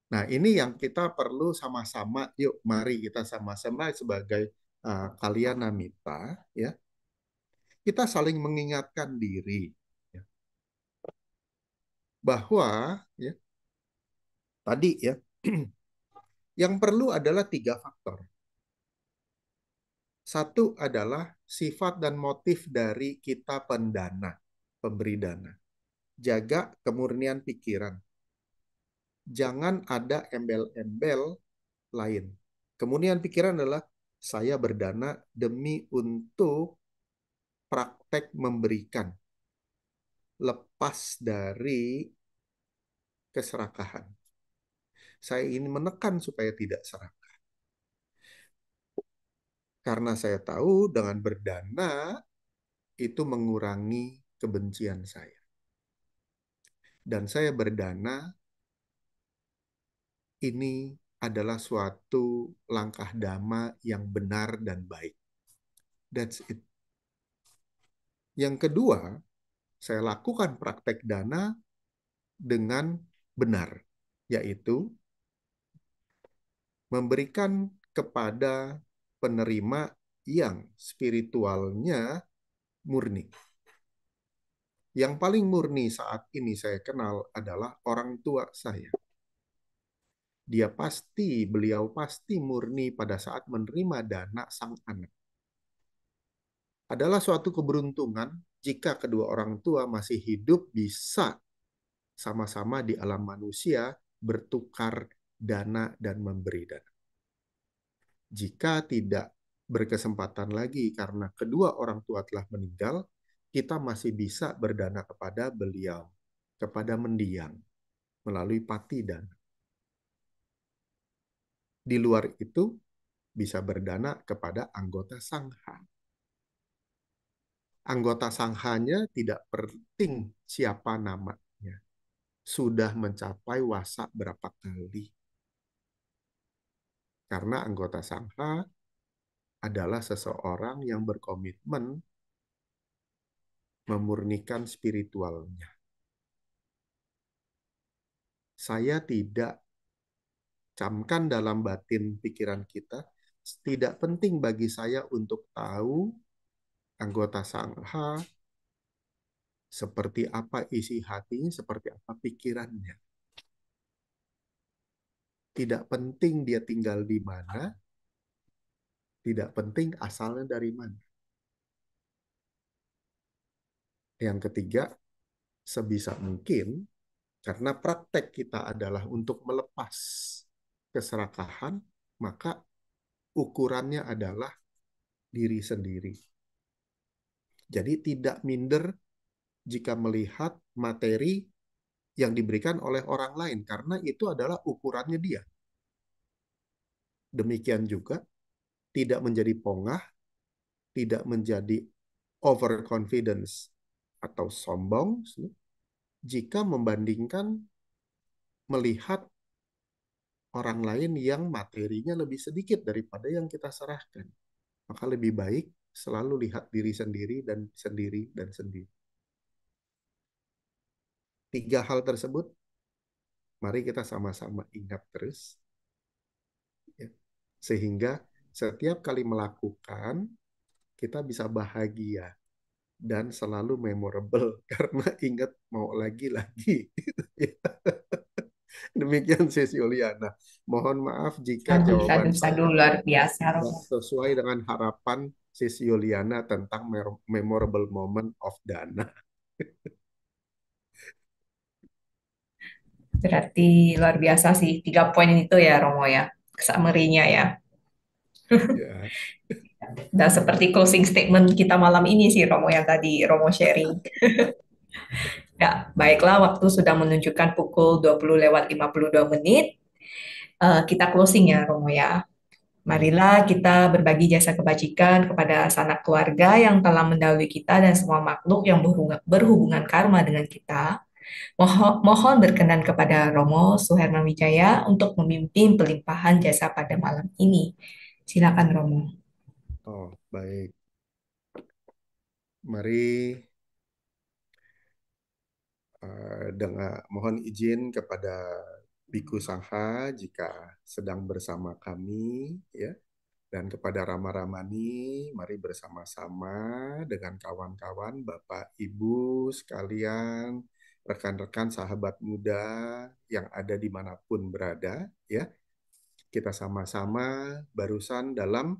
B: Nah, ini yang kita perlu sama-sama, yuk mari kita sama-sama sebagai kalian Namita, ya, kita saling mengingatkan diri, ya, bahwa, ya, tadi, ya, yang perlu adalah tiga faktor. Satu adalah sifat dan motif dari kita pendana, pemberi dana. Jaga kemurnian pikiran. Jangan ada embel-embel lain. Kemurnian pikiran adalah saya berdana demi untuk praktek memberikan, lepas dari keserakahan. Saya ingin menekan supaya tidak serakah. Karena saya tahu dengan berdana itu mengurangi kebencian saya. Dan saya berdana, ini adalah suatu langkah dhamma yang benar dan baik. That's it. Yang kedua, saya lakukan praktek dana dengan benar, yaitu memberikan kepada penerima yang spiritualnya murni. Yang paling murni saat ini saya kenal adalah orang tua saya. Beliau pasti murni pada saat menerima dana sang anak. Adalah suatu keberuntungan jika kedua orang tua masih hidup bisa sama-sama di alam manusia bertukar dana dan memberi dana. Jika tidak berkesempatan lagi karena kedua orang tua telah meninggal, kita masih bisa berdana kepada beliau, kepada mendiang, melalui pati dana. Di luar itu, bisa berdana kepada anggota sangha. Anggota sanghanya tidak penting siapa namanya. Sudah mencapai wasak berapa kali. Karena anggota sangha adalah seseorang yang berkomitmen memurnikan spiritualnya. Saya tidak camkan dalam batin pikiran kita, tidak penting bagi saya untuk tahu anggota sangha seperti apa isi hatinya, seperti apa pikirannya. Tidak penting dia tinggal di mana, tidak penting asalnya dari mana. Yang ketiga, sebisa mungkin, karena praktek kita adalah untuk melepas keserakahan, maka ukurannya adalah diri sendiri. Jadi tidak minder jika melihat materi yang diberikan oleh orang lain, karena itu adalah ukurannya dia. Demikian juga tidak menjadi pongah, tidak menjadi overconfidence atau sombong jika membandingkan melihat orang lain yang materinya lebih sedikit daripada yang kita serahkan. Maka lebih baik selalu lihat diri sendiri dan sendiri dan sendiri. Tiga hal tersebut, mari kita sama-sama ingat terus. Ya. Sehingga setiap kali melakukan, kita bisa bahagia dan selalu memorable karena ingat mau lagi-lagi. Demikian sesi Yuliana. Mohon maaf jika
A: Sadu,
B: jawaban
A: sadu,
B: saya
A: sadu, luar biasa,
B: tidak
A: Romo.
B: sesuai dengan harapan sesi Yuliana tentang memorable moment of Dana.
A: Berarti luar biasa sih, 3 poin itu ya, Romo ya, summary-nya ya.
B: Ya,
A: Dan seperti closing statement kita malam ini sih, Romo, yang tadi Romo sharing. Ya, baiklah, waktu sudah menunjukkan pukul 20:52. Kita closing ya, Romo ya.
B: ya.
A: Marilah kita berbagi jasa kebajikan kepada sanak keluarga yang telah mendahului kita dan semua makhluk yang berhubungan karma dengan kita. Mohon berkenan kepada Romo Suherman Wijaya untuk memimpin pelimpahan jasa pada malam ini. Silakan Romo.
B: Oh, baik. Mari dengan mohon izin kepada Biku Sangha jika sedang bersama kami, ya, dan kepada Rama Ramani, mari bersama-sama dengan kawan-kawan, Bapak, Ibu sekalian, rekan-rekan sahabat muda yang ada dimanapun berada, ya, kita sama-sama barusan dalam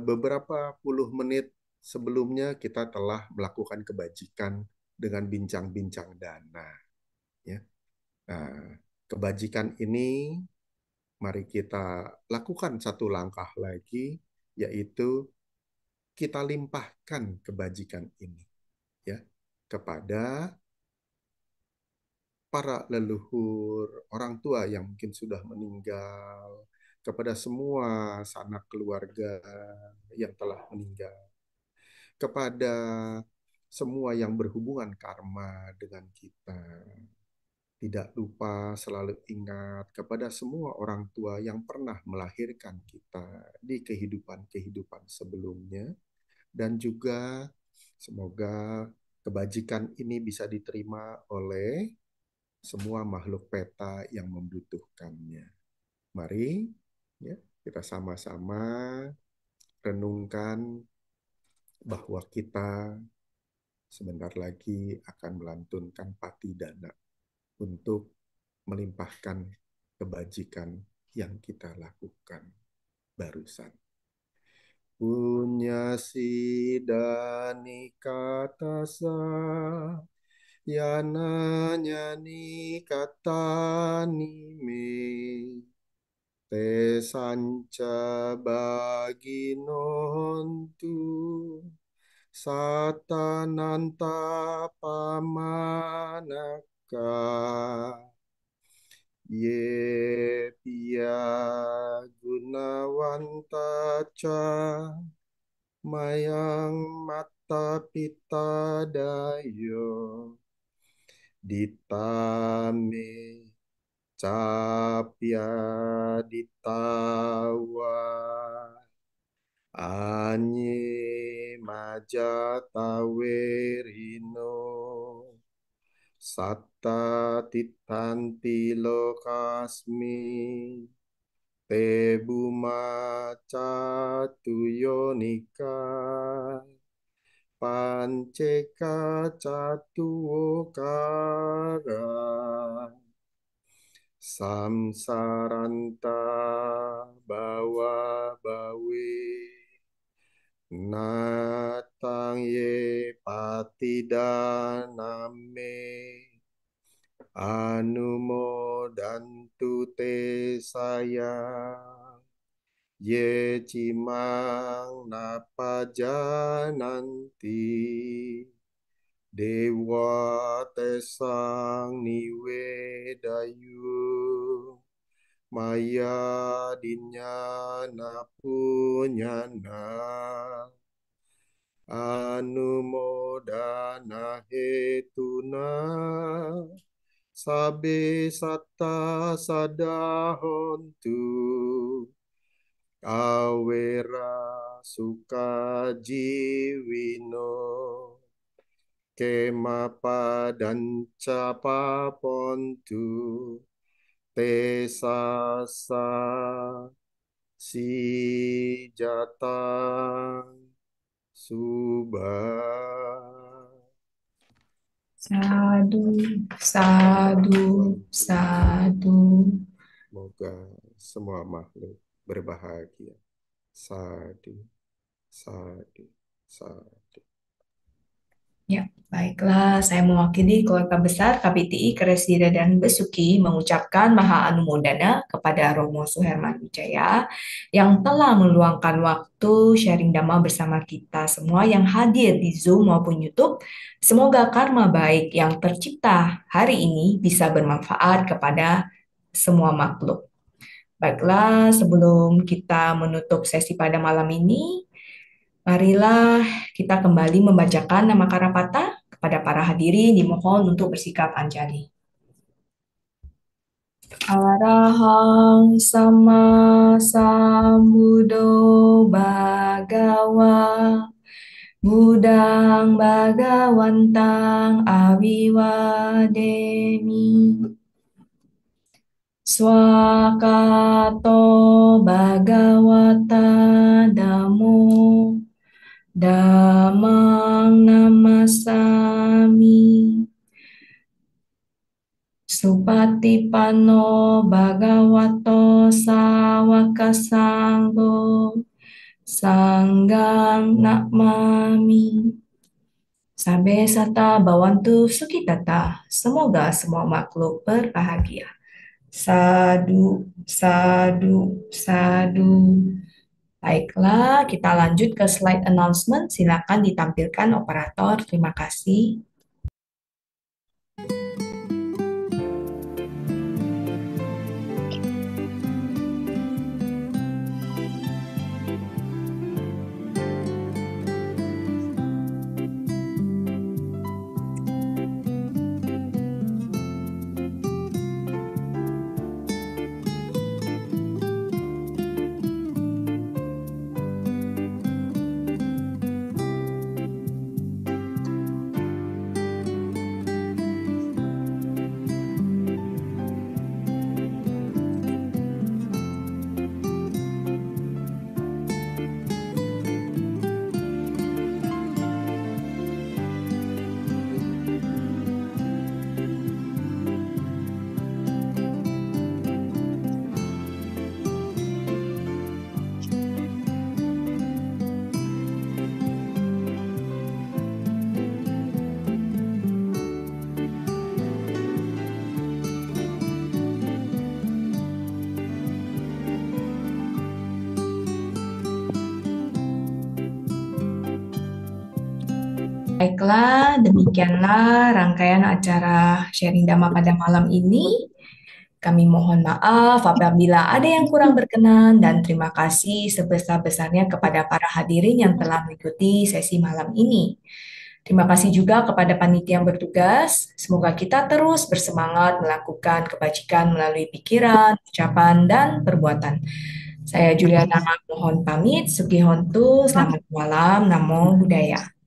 B: beberapa puluh menit sebelumnya kita telah melakukan kebajikan dengan bincang-bincang dana. Ya. Nah, kebajikan ini mari kita lakukan satu langkah lagi, yaitu kita limpahkan kebajikan ini ya kepada para leluhur, orang tua yang mungkin sudah meninggal, kepada semua sanak keluarga yang telah meninggal, kepada semua yang berhubungan karma dengan kita. Tidak lupa selalu ingat kepada semua orang tua yang pernah melahirkan kita di kehidupan-kehidupan sebelumnya. Dan juga semoga kebajikan ini bisa diterima oleh semua makhluk peta yang membutuhkannya. Mari ya, kita sama-sama renungkan bahwa kita sebentar lagi akan melantunkan patidana untuk melimpahkan kebajikan yang kita lakukan barusan. Punya sidani katasa yana nyani katani me te sanca baginontu satananta pamanaka ye pia gunawanta ca mayang mata pita dayo ditame capya ditawa anye majatawerino satta titanti lokasmi te buma catuyonika panceka catuokara samsaranta bawa bawe natang ye patidaname anumodantu te sayang ye cimang napajananti dewa tesang niwedayu maya dinyana punyana anumodana hetuna sabe satta sadahontu awera suka jiwino kemapa dan capapontu tesasa si jatang subah.
A: Sadu, sadu, sadu.
B: Semoga semua makhluk berbahagia. Sadu, sadu, sadu.
A: Ya, baiklah. Saya mewakili keluarga besar KPTI Kresida dan Besuki mengucapkan Maha Anumodana kepada Romo Suherman Wijaya yang telah meluangkan waktu sharing Dhamma bersama kita semua yang hadir di Zoom maupun YouTube. Semoga karma baik yang tercipta hari ini bisa bermanfaat kepada semua makhluk. Baiklah, sebelum kita menutup sesi pada malam ini, marilah kita kembali membacakan nama Karapata. Kepada para hadirin dimohon untuk bersikap anjali. Arahang sama sambudo bhagawa Budang bhagawantang aviwademi Swakato bhagawata damo Damang namasami Supatipanno bhagavato sawaka sanggo Sanggang namami Sabe sata bawantu sukitata Semoga semua makhluk berbahagia. Sadu, sadu, sadu. Baiklah, kita lanjut ke slide announcement. Silakan ditampilkan operator. Terima kasih. Baiklah, demikianlah rangkaian acara sharing Dhamma pada malam ini. Kami mohon maaf apabila ada yang kurang berkenan dan terima kasih sebesar-besarnya kepada para hadirin yang telah mengikuti sesi malam ini. Terima kasih juga kepada panitia yang bertugas. Semoga kita terus bersemangat melakukan kebajikan melalui pikiran, ucapan, dan perbuatan. Saya Juliana mohon pamit. Sugihontu, selamat malam. Namo Buddhaya.